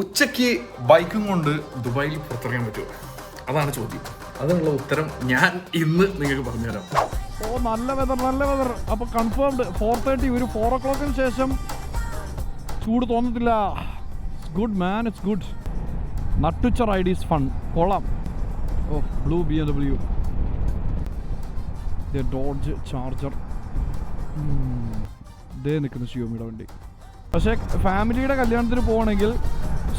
ഉച്ചയ്ക്ക് ബൈക്കും കൊണ്ട് ദുബായിൽ പുറത്തിറങ്ങാൻ പറ്റുമോ? അതാണ് ചോദ്യം. അതിനുള്ള ഉത്തരം ഞാൻ ഇന്ന് നിങ്ങൾക്ക് പറഞ്ഞുതരാം. നല്ല വെതർ. അപ്പോൾ കൺഫേംഡ് 4:30 ഒരു 4 o'clockന് ശേഷം ചൂട് തോന്നത്തില്ല. Good man, it's good. നട്ടുച്ച റൈഡ് ഈസ് ഫൺ. കൊള്ളാം. Oh, blue BMW, Dodge Charger, ഇതേ നിൽക്കുന്ന ഷിയോമിയുടെ വണ്ടി. പക്ഷേ ഫാമിലിയുടെ കല്യാണത്തിന് പോകണമെങ്കിൽ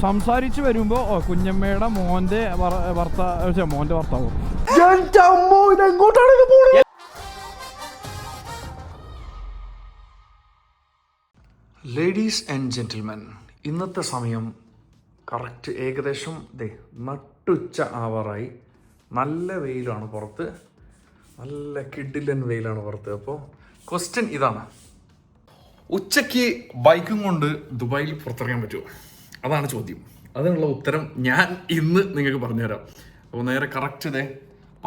സംസാരിച്ച് വരുമ്പോൾ കുഞ്ഞമ്മയുടെ മോൻ്റെ ഭർത്താവ് ലേഡീസ് ആൻഡ് ജെന്റിൽമെൻ, ഇന്നത്തെ സമയം കറക്റ്റ് ഏകദേശം നട്ടുച്ച ആവാറായി. നല്ല വെയിലാണ് പുറത്ത്, നല്ല കിഡിലൻ വെയിലാണ് പുറത്ത്. അപ്പോൾ ക്വസ്റ്റ്യൻ ഇതാണ്: ഉച്ചയ്ക്ക് ബൈക്കും കൊണ്ട് ദുബായിൽ പുറത്തിറങ്ങാൻ പറ്റുമോ? അതാണ് ചോദ്യം. അതിനുള്ള ഉത്തരം ഞാൻ ഇന്ന് നിങ്ങൾക്ക് പറഞ്ഞുതരാം. അപ്പോൾ നേരെ കറക്റ്റ്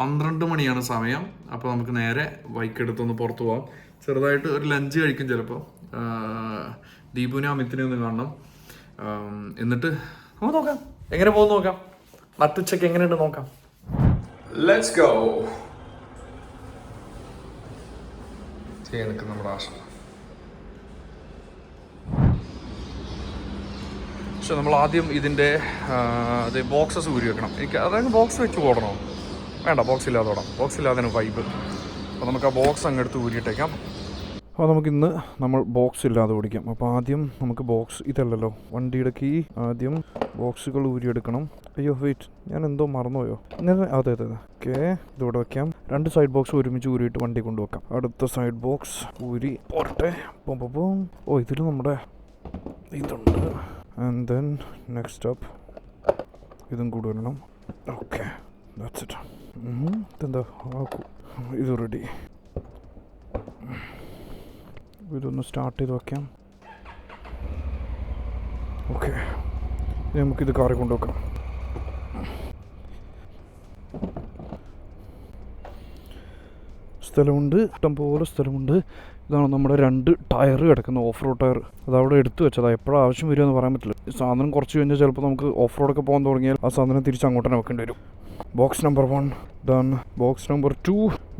12 മണിയാണ് സമയം. അപ്പോൾ നമുക്ക് നേരെ ബൈക്ക് എടുത്തൊന്ന് പുറത്ത് പോകാം. ചെറുതായിട്ട് ഒരു ലഞ്ച് കഴിക്കും ചിലപ്പോൾ. ദീപുവിനെ അമിത്തിനെ ഒന്ന് കാണണം. എന്നിട്ട് നമുക്ക് നോക്കാം എങ്ങനെ പോകുന്നു നോക്കാം. നട്ടുച്ചയ്ക്ക് എങ്ങനെയുണ്ട് നോക്കാം. Let's go. ചെയ്യാൻ നിൽക്കുന്ന നമ്മുടെ ആശ. പക്ഷെ നമ്മൾ ആദ്യം ഇതിൻ്റെ ബോക്സസ് ഊരി വെക്കണം. എനിക്ക് അതായത് ബോക്സ് വെച്ച് ഓടണോ? വേണ്ട, ബോക്സ് ഇല്ലാതെ ഓടാം. ബോക്സ് ഇല്ലാതെ വൈബ്. അപ്പോൾ നമുക്ക് ആ ബോക്സ് അങ്ങ് എടുത്ത് ഊരിയിട്ടേക്കാം. അപ്പോൾ നമുക്കിന്ന് നമ്മൾ ബോക്സ് ഇല്ലാതെ ഓടിക്കാം. അപ്പോൾ ആദ്യം നമുക്ക് ബോക്സ് ഇതല്ലല്ലോ വണ്ടിയുടെ കീ. ആദ്യം ബോക്സുകൾ ഊരിയെടുക്കണം. അയ്യോ വെയിറ്റ്, ഞാൻ എന്തോ മറന്നുപോയോ? ഇങ്ങനെ അതെ. ഓക്കെ, ഇതിവിടെ വയ്ക്കാം. 2 സൈഡ് ബോക്സ് ഒരുമിച്ച് ഊരിയിട്ട് വണ്ടി കൊണ്ടുവെക്കാം. അടുത്ത സൈഡ് ബോക്സ് ഊരി പോരട്ടെ. ഓ, ഇതിൽ നമ്മുടെ ഇതുണ്ട്. ആൻഡ് ദെൻ നെക്സ്റ്റ് അപ്പ് ഇതും കൂടി വരണം. Okay, that's it. ഇതെന്താ ഇത് റെഡി. ഇതൊന്ന് സ്റ്റാർട്ട് ചെയ്ത് വയ്ക്കാം. ഓക്കെ, ഇനി നമുക്കിത് കാറിൽ കൊണ്ടുവെക്കാം. സ്ഥലമുണ്ട്, ഇഷ്ടംപോലെ സ്ഥലമുണ്ട്. ഇതാണ് നമ്മുടെ 2 ടയർ കിടക്കുന്ന ഓഫ് റോഡ് ടയർ. അതവിടെ എടുത്തു വെച്ചതാണ്. എപ്പോഴും ആവശ്യം വരുമെന്ന് പറയാൻ പറ്റില്ല. ഈ സാധനം കുറച്ച് കഴിഞ്ഞാൽ ചിലപ്പോൾ നമുക്ക് ഓഫ് റോഡൊക്കെ പോകാൻ തുടങ്ങിയാൽ ആ സാധനം തിരിച്ച് അങ്ങോട്ട് തന്നെ വെക്കേണ്ടി വരും. Box number 1 done. Box number 2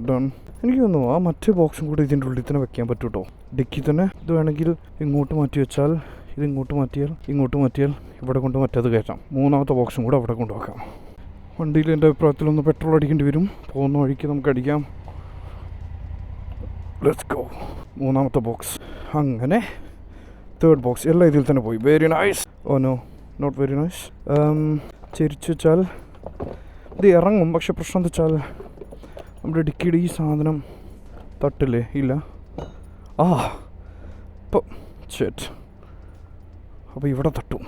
done. എനിക്ക് തോന്നുന്നു ആ മറ്റേ ബോക്സും കൂടി ഇതിൻ്റെ ഉള്ളിൽ തന്നെ വെക്കാൻ പറ്റും കേട്ടോ. ഡിക്കി തന്നെ. ഇത് വേണമെങ്കിൽ ഇങ്ങോട്ട് മാറ്റി വെച്ചാൽ, ഇത് ഇങ്ങോട്ട് മാറ്റിയാൽ ഇവിടെ കൊണ്ട് മറ്റേത് കയറ്റാം. 3ാമത്തെ ബോക്സും കൂടെ അവിടെ കൊണ്ടുവെക്കാം. വണ്ടിയിൽ എൻ്റെ അഭിപ്രായത്തിലൊന്ന് പെട്രോൾ അടിക്കേണ്ടി വരും. പോകുന്ന വഴിക്ക് നമുക്ക് അടിക്കാം. Let's go. 3ാമത്തെ ബോക്സ്. അങ്ങനെ 3rd ബോക്സ്. എല്ലാം ഇതിൽ തന്നെ പോയി. Very nice. Oh no, not very nice. ചെരിച്ച് വെച്ചാൽ ഇത് ഇറങ്ങും. പക്ഷെ പ്രശ്നം എന്താ വെച്ചാൽ നമ്മുടെ ഡിക്കിയുടെ ഈ സാധനം തട്ടില്ലേ? ഇല്ല. ഇപ്പം ഷെറ്റ്. അപ്പോൾ ഇവിടെ തട്ടും.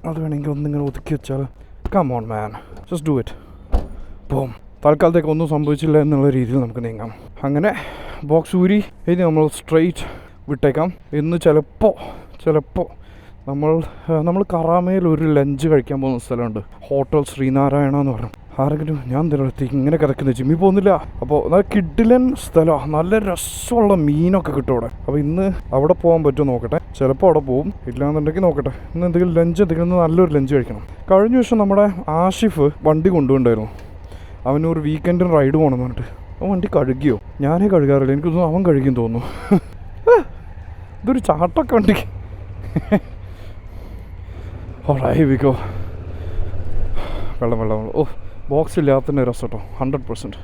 അത് വേണമെങ്കിൽ ഒന്നിങ്ങനെ ഒതുക്കി വെച്ചാൽ. Come on man, just do it. പോം. തൽക്കാലത്തേക്ക് ഒന്നും സംഭവിച്ചില്ല എന്നുള്ള രീതിയിൽ നമുക്ക് നീങ്ങാം. അങ്ങനെ ബോക്സ് ഊരി ഇനി നമ്മൾ സ്ട്രെയിറ്റ് വിട്ടേക്കാം. ഇന്ന് ചിലപ്പോൾ നമ്മൾ കറാമയിൽ ഒരു ലഞ്ച് കഴിക്കാൻ പോകുന്ന സ്ഥലമുണ്ട്. ഹോട്ടൽ ശ്രീനാരായണ എന്ന് പറഞ്ഞു. ആരെങ്കിലും ഞാൻ എന്തെങ്കിലും ഇങ്ങനെ കിടക്കുന്നത് ജിമ്മിൽ പോകുന്നില്ല. അപ്പോൾ നല്ല കിഡിലൻ സ്ഥലമാണ്. നല്ല രസമുള്ള മീനൊക്കെ കിട്ടും അവിടെ. അപ്പോൾ ഇന്ന് അവിടെ പോകാൻ പറ്റുമോ നോക്കട്ടെ. ചിലപ്പോൾ അവിടെ പോകും, ഇല്ലാന്നുണ്ടെങ്കിൽ നോക്കട്ടെ. ഇന്ന് എന്തെങ്കിലും നല്ലൊരു ലഞ്ച് കഴിക്കണം. കഴിഞ്ഞ ദിവസം നമ്മുടെ ആഷിഫ് വണ്ടി കൊണ്ടുപോയിട്ടുണ്ടായിരുന്നു. അവനൊരു വീക്കെൻഡിന് റൈഡ് പോകണമെന്ന് പറഞ്ഞിട്ട്. അവൻ വണ്ടി കഴുകിയോ? ഞാനേ കഴുകാറില്ല. എനിക്ക് തോന്നുന്നു അവൻ കഴുകിയും തോന്നുന്നു. ഇതൊരു ചാട്ടൊക്കെ വണ്ടിക്ക്. ഓടായിക്കോ. വെള്ളം. ഓ, ബോക്സ് ഇല്ലാത്തതിൻ്റെ രസം കേട്ടോ. 100%.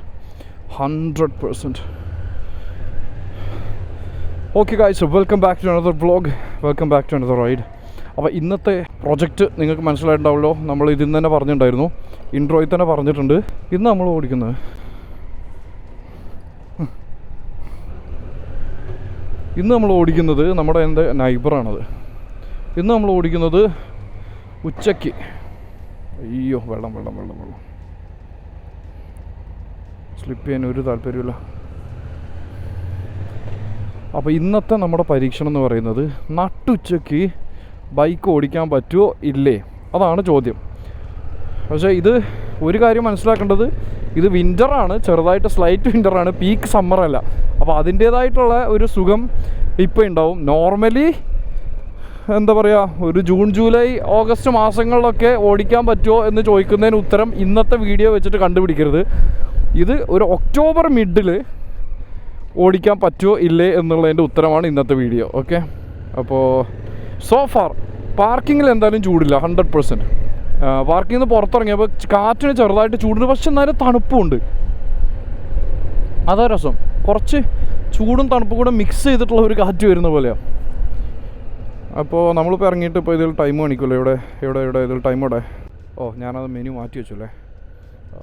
Okay guys, welcome back to another vlog. Welcome back to another ride. അപ്പോൾ ഇന്നത്തെ പ്രൊജക്റ്റ് നിങ്ങൾക്ക് മനസ്സിലായിട്ടുണ്ടാവുമല്ലോ. നമ്മൾ ഇതിൽ തന്നെ പറഞ്ഞിട്ടുണ്ടായിരുന്നു, ഇൻട്രോയിൽ തന്നെ പറഞ്ഞിട്ടുണ്ട്. ഇന്ന് നമ്മൾ ഓടിക്കുന്നത് നമ്മുടെ എൻ്റെ നൈബറാണത്. ഇന്ന് നമ്മൾ ഓടിക്കുന്നത് ഉച്ചയ്ക്ക്. അയ്യോ, വെള്ളം. സ്ലിപ്പ് ചെയ്യാൻ ഒരു താല്പര്യമില്ല. അപ്പോൾ ഇന്നത്തെ നമ്മുടെ പരീക്ഷണം എന്ന് പറയുന്നത് നട്ടുച്ചയ്ക്ക് ബൈക്ക് ഓടിക്കാൻ പറ്റുമോ ഇല്ലേ, അതാണ് ചോദ്യം. പക്ഷേ ഇത് ഒരു കാര്യം മനസ്സിലാക്കേണ്ടത്, ഇത് വിൻ്ററാണ്, ചെറുതായിട്ട് സ്ലൈറ്റ് വിൻ്ററാണ്, പീക്ക് സമ്മറല്ല. അപ്പോൾ അതിൻ്റേതായിട്ടുള്ള ഒരു സുഖം ഇപ്പോൾ ഉണ്ടാവും. നോർമലി എന്താ പറയുക, ഒരു ജൂൺ ജൂലൈ ഓഗസ്റ്റ് മാസങ്ങളിലൊക്കെ ഓടിക്കാൻ പറ്റുമോ എന്ന് ചോദിക്കുന്നതിന് ഉത്തരം ഇന്നത്തെ വീഡിയോ വെച്ചിട്ട് കണ്ടുപിടിക്കരുത്. ഇത് ഒരു ഒക്ടോബർ മിഡിൽ ഓടിക്കാൻ പറ്റുമോ ഇല്ലേ എന്നുള്ളതിൻ്റെ ഉത്തരമാണ് ഇന്നത്തെ വീഡിയോ. ഓക്കെ, അപ്പോൾ സോ ഫാർ പാർക്കിങ്ങിൽ എന്തായാലും ചൂടില്ല 100%. പാർക്കിങ്ങിൽ നിന്ന് പുറത്തിറങ്ങിയപ്പോൾ കാറ്റിന് ചെറുതായിട്ട് ചൂടുണ്ട്, പക്ഷെ എന്നാലും തണുപ്പുമുണ്ട്. അതാ രസം, കുറച്ച് ചൂടും തണുപ്പും കൂടെ മിക്സ് ചെയ്തിട്ടുള്ള ഒരു കാറ്റ് വരുന്ന പോലെയാണ്. അപ്പോൾ നമ്മളിപ്പോൾ ഇറങ്ങിയിട്ട് ഇപ്പോൾ ഇതിൽ ടൈം കാണിക്കുമല്ലോ, ഇവിടെ ഇതിൽ ടൈം ഇവിടെ. ഞാനത് മെനു മാറ്റി വെച്ചു അല്ലേ,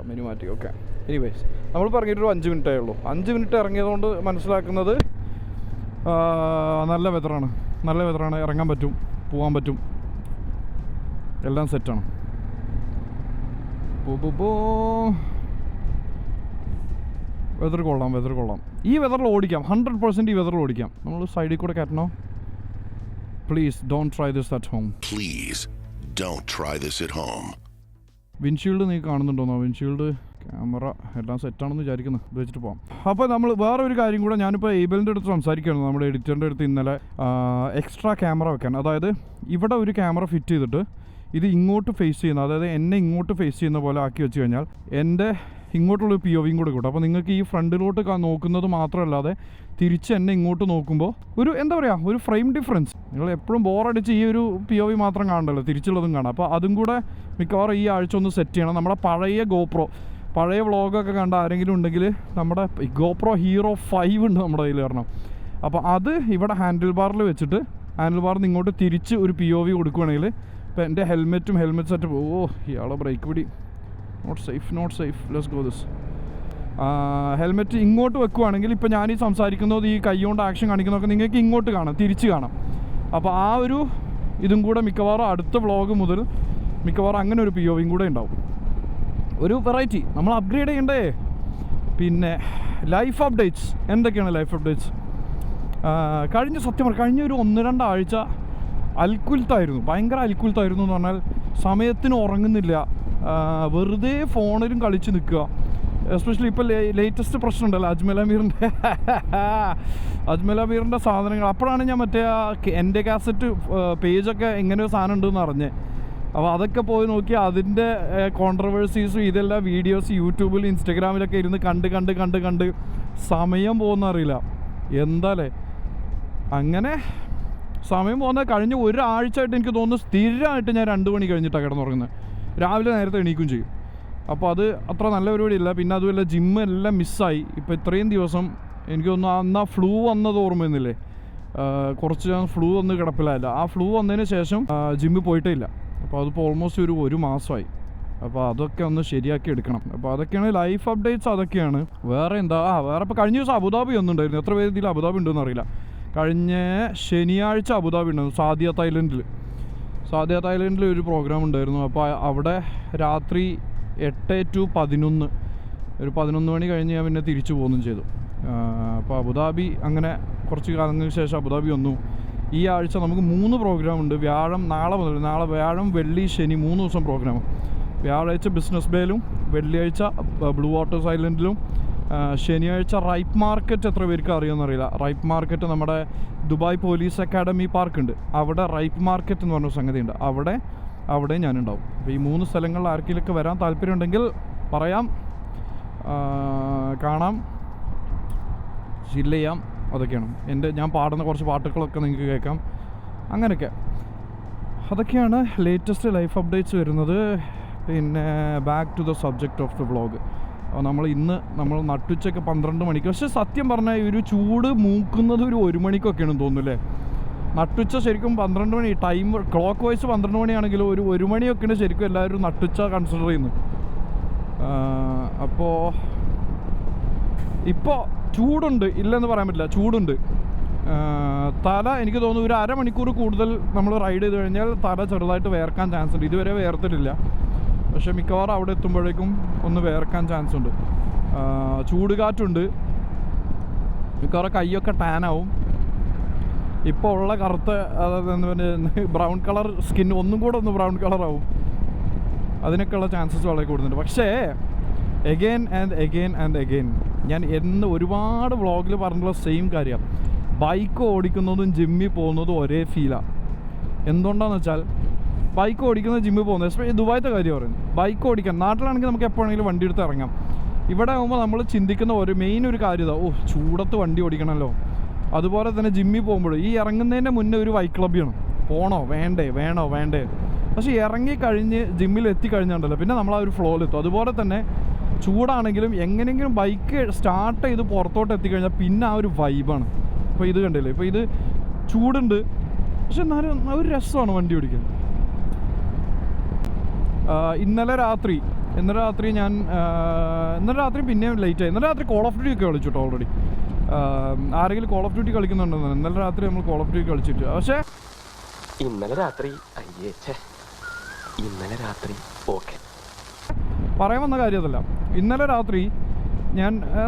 മെനു മാറ്റി. ഓക്കെ, എനിവേസ് നമ്മളിപ്പോൾ ഇറങ്ങിയിട്ടൊരു 5 മിനിറ്റേ ഉള്ളൂ. 5 മിനിറ്റ് ഇറങ്ങിയതുകൊണ്ട് മനസ്സിലാക്കുന്നത് നല്ല വെതറാണ്, ഇറങ്ങാൻ പറ്റും, പോകാൻ പറ്റും, എല്ലാം സെറ്റാണ്. വെതർ കൊള്ളാം. ഈ വെതറിൽ ഓടിക്കാം, 100% ഈ വെതറിൽ ഓടിക്കാം. നമ്മൾ സൈഡിൽ കൂടെ കയറ്റണോ? Please don't try this at home. Windshield നീ കാണുന്നുണ്ടോന്നോ? വിൻഷീൽഡ്, ക്യാമറ എല്ലാം സെറ്റാണെന്ന് വിചാരിക്കുന്നു. ഇത് വെച്ചിട്ട് പോകാം. അപ്പോൾ നമ്മൾ വേറെ ഒരു കാര്യം കൂടെ, ഞാനിപ്പോൾ ഏബലിൻ്റെ അടുത്ത് സംസാരിക്കുകയാണ്, നമ്മുടെ എഡിറ്ററിൻ്റെ അടുത്ത് ഇന്നലെ എക്സ്ട്രാ ക്യാമറ വെക്കാൻ. അതായത് ഇവിടെ ഒരു ക്യാമറ ഫിറ്റ് ചെയ്തിട്ട് ഇത് ഇങ്ങോട്ട് ഫേസ് ചെയ്യുന്ന, അതായത് എന്നെ ഇങ്ങോട്ട് ഫേസ് ചെയ്യുന്ന പോലെ ആക്കി വെച്ച് കഴിഞ്ഞാൽ എൻ്റെ ഇങ്ങോട്ടുള്ള POVയും കൂടെ കിട്ടും. അപ്പോൾ നിങ്ങൾക്ക് ഈ ഫ്രണ്ടിലോട്ട് നോക്കുന്നത് മാത്രമല്ലാതെ തിരിച്ച് എന്നെ ഇങ്ങോട്ട് നോക്കുമ്പോൾ ഒരു എന്താ പറയുക, ഒരു ഫ്രെയിം ഡിഫറൻസ്. നിങ്ങൾ എപ്പോഴും ബോറടിച്ച് ഈ ഒരു POV മാത്രം കാണണ്ടല്ലോ, തിരിച്ചുള്ളതും കാണാം. അപ്പോൾ അതും കൂടെ മിക്കവാറും ഈ ആഴ്ച ഒന്ന് സെറ്റ് ചെയ്യണം. നമ്മുടെ പഴയ വ്ളോഗൊക്കെ കണ്ട ആരെങ്കിലും ഉണ്ടെങ്കിൽ നമ്മുടെ GoPro Hero 5 ഉണ്ട് നമ്മുടെ കയ്യിൽ കാരണം. അപ്പോൾ അത് ഇവിടെ ഹാൻഡിൽ ബാറിൽ വെച്ചിട്ട് ഹാൻഡിൽ ബാറിൽ നിന്ന് ഇങ്ങോട്ട് തിരിച്ച് ഒരു POV കൊടുക്കുകയാണെങ്കിൽ ഇപ്പോൾ എൻ്റെ ഹെൽമെറ്റ് സെറ്റ് ഇയാളെ ബ്രേക്ക് പിടി, not safe, let's go this. Helmet ഇങ്ങോട്ട് വെക്കുകയാണെങ്കിൽ ഇപ്പോൾ ഞാൻ ഈ സംസാരിക്കുന്നത്, ഈ കൈ കൊണ്ട് ആക്ഷൻ കാണിക്കുന്നതൊക്കെ നിങ്ങൾക്ക് ഇങ്ങോട്ട് കാണാം, തിരിച്ച് കാണാം. അപ്പോൾ ആ ഒരു ഇതും കൂടെ മിക്കവാറും അടുത്ത വ്ളോഗ് മുതൽ മിക്കവാറും അങ്ങനെ ഒരു POVയും കൂടെ ഉണ്ടാവും. ഒരു വെറൈറ്റി നമ്മൾ അപ്ഗ്രേഡ് ചെയ്യണ്ടേ. പിന്നെ ലൈഫ് അപ്ഡേറ്റ്സ് എന്തൊക്കെയാണ്? ലൈഫ് അപ്ഡേറ്റ്സ് കഴിഞ്ഞ ഒരു 1-2 ആഴ്ച ഭയങ്കര അൽക്കുലത്തായിരുന്നു എന്ന് പറഞ്ഞാൽ സമയത്തിന് ഉറങ്ങുന്നില്ല, വെറുതെ ഫോണിലും കളിച്ച് നിൽക്കുക. എസ്പെഷ്യലി ഇപ്പോൾ ലേറ്റസ്റ്റ് പ്രശ്നം ഉണ്ടല്ലോ അജ്മൽ അമീറിൻ്റെ സാധനങ്ങൾ. അപ്പോഴാണ് ഞാൻ മറ്റേ എൻ്റെ കാസറ്റ് പേജൊക്കെ എങ്ങനെ ഒരു സാധനം ഉണ്ടെന്ന് അറിഞ്ഞത്. അപ്പോൾ അതൊക്കെ പോയി നോക്കി അതിൻ്റെ കോൺട്രവേഴ്സീസും ഇതെല്ലാം വീഡിയോസ് യൂട്യൂബിൽ ഇൻസ്റ്റഗ്രാമിലൊക്കെ ഇരുന്ന് കണ്ട് സമയം പോകുന്ന അറിയില്ല. എന്താല്ലേ അങ്ങനെ സമയം പോകുന്നത്. കഴിഞ്ഞ ഒരാഴ്ചയായിട്ട് എനിക്ക് തോന്നുന്നു സ്ഥിരമായിട്ട് ഞാൻ 2 മണി കഴിഞ്ഞിട്ടാണ് കിടന്നുറങ്ങുന്നത്. രാവിലെ നേരത്തെ എണീക്കും ചെയ്യും. അപ്പോൾ അത് അത്ര നല്ല പരിപാടിയില്ല. പിന്നെ അതുമല്ല ജിമ്മ് എല്ലാം മിസ്സായി. ഇപ്പോൾ ഇത്രയും ദിവസം എനിക്ക് തോന്നുന്നു അന്ന് ഫ്ലൂ വന്നത് ഓർമ്മയൊന്നുമില്ലേ, കുറച്ച് ഞാൻ ഫ്ലൂ വന്ന് കിടപ്പിലായില്ല. ആ ഫ്ലൂ വന്നതിന് ശേഷം ജിമ്മിൽ പോയിട്ടേ ഇല്ല. അപ്പോൾ അതിപ്പോൾ ഓൾമോസ്റ്റ് ഒരു മാസമായി. അപ്പോൾ അതൊക്കെ ഒന്ന് ശരിയാക്കി എടുക്കണം. അപ്പോൾ അതൊക്കെയാണ് ലൈഫ് അപ്ഡേറ്റ്സ്, അതൊക്കെയാണ്. വേറെ എന്താ, വേറെ ഇപ്പോൾ കഴിഞ്ഞ ദിവസം അബുദാബി ഒന്നുണ്ടായിരുന്നു. എത്ര പേര് ഇതിൽ അബുദാബി ഉണ്ടെന്ന് അറിയില്ല. കഴിഞ്ഞ ശനിയാഴ്ച അബുദാബി ഉണ്ടായിരുന്നു, സാദിയ തായ്ലൻഡിൽ ഒരു പ്രോഗ്രാം ഉണ്ടായിരുന്നു. അപ്പോൾ അവിടെ രാത്രി 8 to 11 ഒരു 11 മണി കഴിഞ്ഞ് ഞാൻ പിന്നെ തിരിച്ചു പോകുകയും ചെയ്തു. അപ്പോൾ അബുദാബി അങ്ങനെ കുറച്ച് കാലങ്ങൾക്ക് ശേഷം അബുദാബി വന്നു. ഈ ആഴ്ച നമുക്ക് 3 പ്രോഗ്രാം ഉണ്ട്. നാളെ വ്യാഴം വെള്ളി ശനി 3 ദിവസം പ്രോഗ്രാം. വ്യാഴാഴ്ച ബിസിനസ് ബേയിലും, വെള്ളിയാഴ്ച ബ്ലൂ വാട്ടേഴ്സ് ഐലൻഡിലും, ശനിയാഴ്ച റൈപ്പ് മാർക്കറ്റ്. എത്ര പേർക്ക് അറിയുമെന്നറിയില്ല. റൈപ്പ് മാർക്കറ്റ് നമ്മുടെ ദുബായ് പോലീസ് അക്കാഡമി പാർക്കുണ്ട്, അവിടെ റൈപ്പ് മാർക്കറ്റ് എന്ന് പറഞ്ഞ സംഗതിയുണ്ട്. അവിടെ ഞാനുണ്ടാവും. അപ്പോൾ ഈ 3 സ്ഥലങ്ങളിൽ ആർക്കെങ്കിലുമൊക്കെ വരാൻ താല്പര്യമുണ്ടെങ്കിൽ പറയാം, കാണാം, ചില്ല് ചെയ്യാം. അതൊക്കെയാണ് ഞാൻ പാടുന്ന കുറച്ച് പാട്ടുകളൊക്കെ നിങ്ങൾക്ക് കേൾക്കാം. അങ്ങനെയൊക്കെ അതൊക്കെയാണ് ലേറ്റസ്റ്റ് ലൈഫ് അപ്ഡേറ്റ്സ് വരുന്നത്. പിന്നെ back to the subject of the vlog. നമ്മൾ നട്ടുച്ചൊക്കെ 12 മണിക്ക്, പക്ഷേ സത്യം പറഞ്ഞാൽ ഈ ഒരു ചൂട് മൂക്കുന്നത് ഒരു 1 മണിക്കൊക്കെയാണ് തോന്നുന്നില്ലേ. നട്ടുച്ച ശരിക്കും 12 മണി ടൈം ക്ലോക്ക് വൈസ് 12 മണിയാണെങ്കിലും ഒരു 1 മണിയൊക്കെയാണ് ശരിക്കും എല്ലാവരും നട്ടുച്ച കൺസിഡർ ചെയ്യുന്നത്. അപ്പോൾ ഇപ്പോൾ ചൂടുണ്ട്, ഇല്ലെന്ന് പറയാൻ പറ്റില്ല, ചൂടുണ്ട്. തല എനിക്ക് തോന്നുന്നു ഒരു അരമണിക്കൂർ കൂടുതൽ നമ്മൾ റൈഡ് ചെയ്ത് കഴിഞ്ഞാൽ തല ചെറുതായിട്ട് വേർക്കാൻ ചാൻസ് ഉണ്ട്. ഇതുവരെ വേർത്തിട്ടില്ല, പക്ഷേ മിക്കവാറും അവിടെ എത്തുമ്പോഴേക്കും ഒന്ന് വേർക്കാൻ ചാൻസ് ഉണ്ട്. ചൂട് കാറ്റുണ്ട്, മിക്കവാറും കൈയൊക്കെ ടാനാവും. ഇപ്പോൾ ഉള്ള കറുത്ത, അതായത് ബ്രൗൺ കളർ സ്കിൻ ഒന്നും കൂടെ ഒന്ന് ബ്രൗൺ കളറാവും. അതിനൊക്കെയുള്ള ചാൻസസ് വളരെ കൂടുന്നുണ്ട്. പക്ഷേ എഗെയിൻ ആൻഡ് എഗെയിൻ ഞാൻ ഒരുപാട് വ്ളോഗിൽ പറഞ്ഞിട്ടുള്ള സെയിം കാര്യം, ബൈക്ക് ഓടിക്കുന്നതും ജിമ്മിൽ പോകുന്നതും ഒരേ ഫീലാണ്. എന്തുകൊണ്ടാണെന്ന് വെച്ചാൽ ബൈക്ക് ഓടിക്കുന്ന ജിമ്മിൽ പോകുന്നത്, എസ്പെഷ്യലി ദുബായത്തെ കാര്യം പറയുന്നത്. ബൈക്ക് ഓടിക്കാൻ നാട്ടിലാണെങ്കിൽ നമുക്ക് എപ്പോഴെങ്കിലും വണ്ടി എടുത്ത് ഇറങ്ങാം. ഇവിടെ ആകുമ്പോൾ നമ്മൾ ചിന്തിക്കുന്ന ഒരു കാര്യം ഇതാ, ചൂടത്ത് വണ്ടി ഓടിക്കണമല്ലോ. അതുപോലെ തന്നെ ജിമ്മിൽ പോകുമ്പോൾ ഈ ഇറങ്ങുന്നതിൻ്റെ മുന്നേ ഒരു ബൈക്ക് ക്ലബ് ചെയ്യണം. പോണോ വേണ്ടേ. പക്ഷേ ഇറങ്ങിക്കഴിഞ്ഞ് ജിമ്മിൽ എത്തിക്കഴിഞ്ഞുണ്ടല്ലോ പിന്നെ നമ്മൾ ആ ഒരു ഫ്ലോയിലെത്തും. അതുപോലെ തന്നെ ചൂടാണെങ്കിലും എങ്ങനെയെങ്കിലും ബൈക്ക് സ്റ്റാർട്ട് ചെയ്ത് പുറത്തോട്ട് എത്തിക്കഴിഞ്ഞാൽ പിന്നെ ആ ഒരു വൈബാണ്. ഇപ്പോൾ ഇത് കണ്ടില്ലേ, ഇപ്പോൾ ഇത് ചൂടുണ്ട് പക്ഷെ എന്നാലും ഒരു രസമാണ് വണ്ടി ഓടിക്കാൻ. ഇന്നലെ രാത്രി പിന്നെയും ലേറ്റായി. ഇന്നലെ രാത്രി കോൾ ഓഫ് ഡ്യൂട്ടി ഒക്കെ കളിച്ചിട്ടോ ഓൾറെഡി. ആരെങ്കിലും കോൾ ഓഫ് ഡ്യൂട്ടി കളിക്കുന്നുണ്ടെന്ന്. ഇന്നലെ രാത്രി നമ്മൾ കോൾ ഓഫ് ഡ്യൂട്ടി കളിച്ചിട്ട്, പക്ഷേ ഇന്നലെ രാത്രി ഓക്കെ പറയാൻ വന്ന കാര്യം അതല്ല. ഇന്നലെ രാത്രി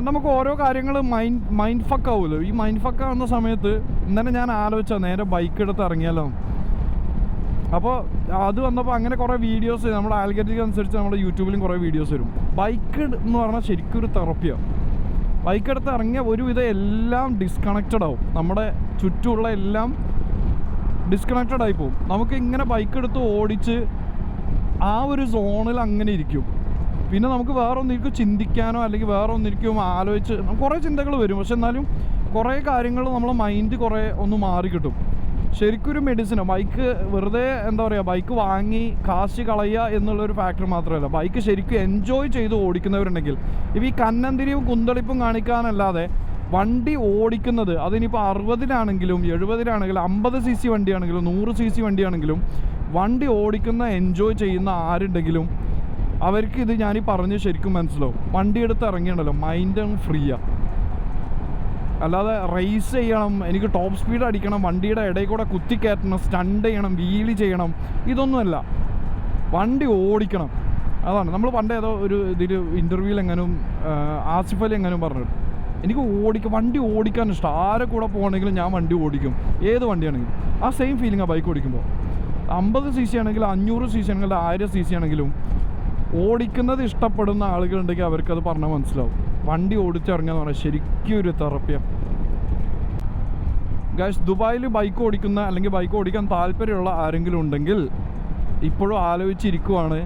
നമുക്ക് ഓരോ കാര്യങ്ങൾ മൈൻഡ് ഫക്ക് ആവുമല്ലോ. ഈ മൈൻഡ് ഫക്ക് ആവുന്ന സമയത്ത് ഇന്നലെ ഞാൻ ആലോചിച്ചാൽ നേരെ ബൈക്ക് എടുത്ത് ഇറങ്ങിയാലോ. അപ്പോൾ അത് വന്നപ്പോൾ അങ്ങനെ കുറേ വീഡിയോസ് നമ്മുടെ ആൽഗരിതം അനുസരിച്ച് നമ്മുടെ യൂട്യൂബിലും കുറേ വീഡിയോസ് വരും. ബൈക്ക് എന്ന് പറഞ്ഞാൽ ശരിക്കും ഒരു തെറപ്പിയാണ്. ബൈക്ക് എടുത്ത് ഇറങ്ങിയ ഒരുവിധം എല്ലാം ഡിസ്കണക്റ്റഡ് ആവും. നമ്മുടെ ചുറ്റുമുള്ള എല്ലാം ഡിസ്കണക്റ്റഡ് ആയി പോകും. നമുക്ക് ഇങ്ങനെ ബൈക്ക് എടുത്ത് ഓടിച്ച് ആ ഒരു സോണിൽ അങ്ങനെ ഇരിക്കും. പിന്നെ നമുക്ക് വേറെ ഒന്നിരിക്കും ചിന്തിക്കാനോ അല്ലെങ്കിൽ വേറെ ഒന്നിരിക്കും ആലോചിച്ച് കുറേ ചിന്തകൾ വരും. പക്ഷെ എന്നാലും കുറേ കാര്യങ്ങൾ നമ്മളെ മൈൻഡ് കുറേ ഒന്ന് മാറി കിട്ടും. ശരിക്കും ഒരു മെഡിസിനാണ് ബൈക്ക്. വെറുതെ എന്താ പറയുക, ബൈക്ക് വാങ്ങി കാശ് കളയുക എന്നുള്ളൊരു ഫാക്ടർ മാത്രമല്ല, ബൈക്ക് ശരിക്കും എൻജോയ് ചെയ്ത് ഓടിക്കുന്നവരുണ്ടെങ്കിൽ ഇപ്പോൾ ഈ കന്നന്തിരിയും കുന്തളിപ്പും കാണിക്കാനല്ലാതെ വണ്ടി ഓടിക്കുന്നത്, അതിനിപ്പോൾ 60-ലാണെങ്കിലും 70-ലാണെങ്കിലും 50 cc വണ്ടിയാണെങ്കിലും 100 cc വണ്ടിയാണെങ്കിലും വണ്ടി ഓടിക്കുന്ന എൻജോയ് ചെയ്യുന്ന ആരുണ്ടെങ്കിലും അവർക്ക് ഇത് ഞാനീ പറഞ്ഞ് ശരിക്കും മനസ്സിലാവും. വണ്ടി എടുത്ത് ഇറങ്ങിയുണ്ടല്ലോ മൈൻഡ് ഫ്രീയാണ്. അല്ലാതെ റേസ് ചെയ്യണം, എനിക്ക് ടോപ്പ് സ്പീഡ് അടിക്കണം, വണ്ടിയുടെ ഇടയിൽ കൂടെ കുത്തിക്കയറ്റണം, സ്റ്റണ്ട് ചെയ്യണം, വീല് ചെയ്യണം, ഇതൊന്നുമല്ല. വണ്ടി ഓടിക്കണം. അതാണ് നമ്മൾ പണ്ട് ഏതോ ഒരു ഇൻ്റർവ്യൂവിൽ എങ്ങനെയും ആസിഫ് അലി എങ്ങനെയും പറഞ്ഞു, എനിക്ക് വണ്ടി ഓടിക്കാൻ ഇഷ്ടം. ആരെ കൂടെ പോകണമെങ്കിലും ഞാൻ വണ്ടി ഓടിക്കും, ഏത് വണ്ടിയാണെങ്കിലും. ആ സെയിം ഫീലിംഗാണ് ബൈക്ക് ഓടിക്കുമ്പോൾ. 50 cc ആണെങ്കിലും 500 cc ആണെങ്കിലും 1000 cc ആണെങ്കിലും ഓടിക്കുന്നത് ഇഷ്ടപ്പെടുന്ന ആളുകളുണ്ടെങ്കിൽ അവർക്കത് പറഞ്ഞാൽ മനസ്സിലാവും. വണ്ടി ഓടിച്ചിറങ്ങുക എന്ന് പറഞ്ഞാൽ ശരിക്കും ഒരു തെറപ്പിയാണ്. ഗൈസ്, ദുബായിൽ ബൈക്ക് ഓടിക്കുന്ന അല്ലെങ്കിൽ ബൈക്ക് ഓടിക്കാൻ താല്പര്യമുള്ള ആരെങ്കിലും ഉണ്ടെങ്കിൽ ഇപ്പോഴും ആലോചിച്ചിരിക്കുവാണ്,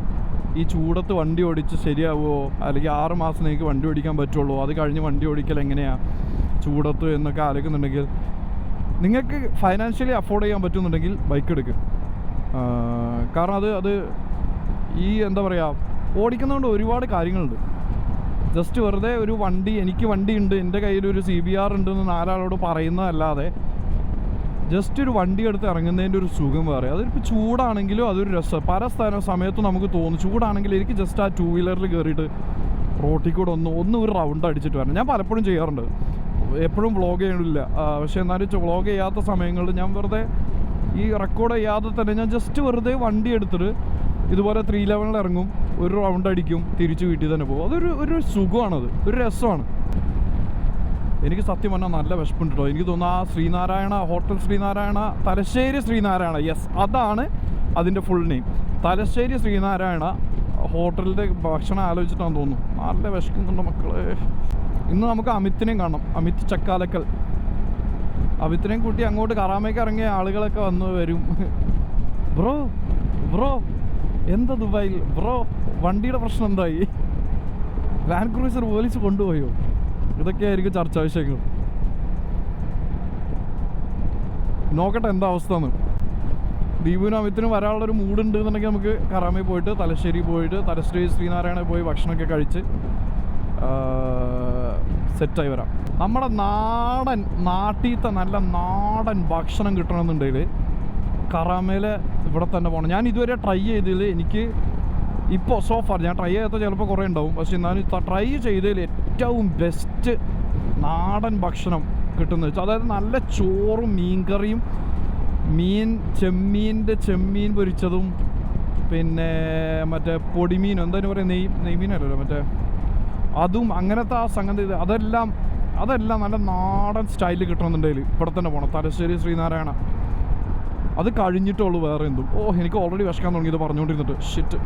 ഈ ചൂടത്ത് വണ്ടി ഓടിച്ച് ശരിയാവുമോ, അല്ലെങ്കിൽ 6 മാസം എനിക്ക് വണ്ടി ഓടിക്കാൻ പറ്റുള്ളൂ, അത് കഴിഞ്ഞ് വണ്ടി ഓടിക്കൽ എങ്ങനെയാണ് ചൂടത്ത് എന്നൊക്കെ ആലോചിക്കുന്നുണ്ടെങ്കിൽ, നിങ്ങൾക്ക് ഫൈനാൻഷ്യലി അഫോർഡ് ചെയ്യാൻ പറ്റുന്നുണ്ടെങ്കിൽ ബൈക്ക് എടുക്കുക. കാരണം അത് ഈ എന്താ പറയുക, ഓടിക്കുന്നതുകൊണ്ട് ഒരുപാട് കാര്യങ്ങളുണ്ട്. ജസ്റ്റ് വെറുതെ ഒരു വണ്ടി, എനിക്ക് വണ്ടിയുണ്ട്, എൻ്റെ കയ്യിൽ ഒരു CBR ഉണ്ടെന്ന് 4 ആളോട് പറയുന്നതല്ലാതെ ജസ്റ്റ് ഒരു വണ്ടി എടുത്ത് ഇറങ്ങുന്നതിൻ്റെ ഒരു സുഖം വേറെ. അതിപ്പോൾ ചൂടാണെങ്കിലും അതൊരു രസം. പല സമയത്തും നമുക്ക് തോന്നും ചൂടാണെങ്കിൽ എനിക്ക് ജസ്റ്റ് ആ 2 വീലറിൽ കയറിയിട്ട് റോട്ടിൽ കൂടെ ഒന്ന് ഒരു റൗണ്ട് അടിച്ചിട്ട് വരണം. ഞാൻ പലപ്പോഴും ചെയ്യാറുണ്ട്, എപ്പോഴും വ്ളോഗ് ചെയ്യണില്ല. പക്ഷേ എന്നാലും വ്ളോഗ് ചെയ്യാത്ത സമയങ്ങളിൽ ഞാൻ വെറുതെ ഈ റെക്കോർഡ് ചെയ്യാതെ തന്നെ ഞാൻ ജസ്റ്റ് വെറുതെ വണ്ടി എടുത്തിട്ട് ഇതുപോലെ 311 ഇറങ്ങും, ഒരു റൗണ്ട് അടിക്കും, തിരിച്ച് വീട്ടിൽ തന്നെ പോകും. ഒരു സുഖമാണത്, ഒരു രസമാണ്. എനിക്ക് സത്യം പറഞ്ഞാൽ നല്ല വിശപ്പുണ്ട് കേട്ടോ. എനിക്ക് തോന്നുന്നു ആ ശ്രീനാരായണ ഹോട്ടൽ, ശ്രീനാരായണ തലശ്ശേരി ശ്രീനാരായണ, യെസ് അതാണ് അതിൻ്റെ ഫുൾ നെയിം. തലശ്ശേരി ശ്രീനാരായണ ഹോട്ടലിൻ്റെ ഭക്ഷണം ആലോചിച്ചിട്ടാണെന്ന് തോന്നുന്നു. നല്ല വിശക്കുന്നുണ്ട് മക്കളെ. ഇന്ന് നമുക്ക് അമിത്തിനെയും കാണണം, അമിത് ചക്കാലക്കൽ. അമിത്തിനെയും കൂട്ടി അങ്ങോട്ട് കറാമയ്ക്ക് ഇറങ്ങിയ ആളുകളൊക്കെ വരും. ബ്രോ എന്താ ദുബായിൽ ബ്രോ വണ്ടിയുടെ പ്രശ്നം എന്തായി? ലാൻഡ് ക്രൂസർ പോലീസ് കൊണ്ടുപോയോ? ഇതൊക്കെയായിരിക്കും ചർച്ചാ വിഷയങ്ങൾ. നോക്കട്ടെ എന്താ അവസ്ഥ എന്ന്. ദീപുവിനും അമിത്തിനും വരാനുള്ളൊരു മൂഡുണ്ട് എന്നുണ്ടെങ്കിൽ നമുക്ക് കറാമയിൽ പോയിട്ട് തലശ്ശേരി ശ്രീനാരായണ പോയി ഭക്ഷണമൊക്കെ കഴിച്ച് സെറ്റായി വരാം. നമ്മുടെ നാട്ടിലത്തെ നല്ല നാടൻ ഭക്ഷണം കിട്ടണമെന്നുണ്ടെങ്കിൽ കറാമയിൽ ഇവിടെ തന്നെ പോകണം. ഞാൻ ഇതുവരെ ട്രൈ ചെയ്തതിൽ എനിക്ക് ഇപ്പോൾ സോഫാർ ഞാൻ ട്രൈ ചെയ്യാത്ത ചിലപ്പോൾ കുറേ ഉണ്ടാവും, പക്ഷെ എന്നാലും ട്രൈ ചെയ്തതിൽ ഏറ്റവും ബെസ്റ്റ് നാടൻ ഭക്ഷണം കിട്ടുന്നത് വെച്ചാൽ, അതായത് നല്ല ചോറും മീൻകറിയും, ചെമ്മീൻ പൊരിച്ചതും, പിന്നെ മറ്റേ പൊടിമീനും എന്തായാലും പറയുക നെയ്മീനല്ലല്ലോ മറ്റേ അതും, അങ്ങനത്തെ ആ സംഗതി അതെല്ലാം നല്ല നാടൻ സ്റ്റൈലിൽ കിട്ടണമെന്നുണ്ടെങ്കിൽ ഇവിടെ തന്നെ പോകണം, തലശ്ശേരി ശ്രീനാരായണ. അത് കഴിഞ്ഞിട്ടുള്ളൂ വേറെ എന്തും. എനിക്ക് ഓൾറെഡി വിശക്കാൻ തുടങ്ങിയത് പറഞ്ഞുകൊണ്ടിരുന്നിട്ട് ഷിറ്റ്.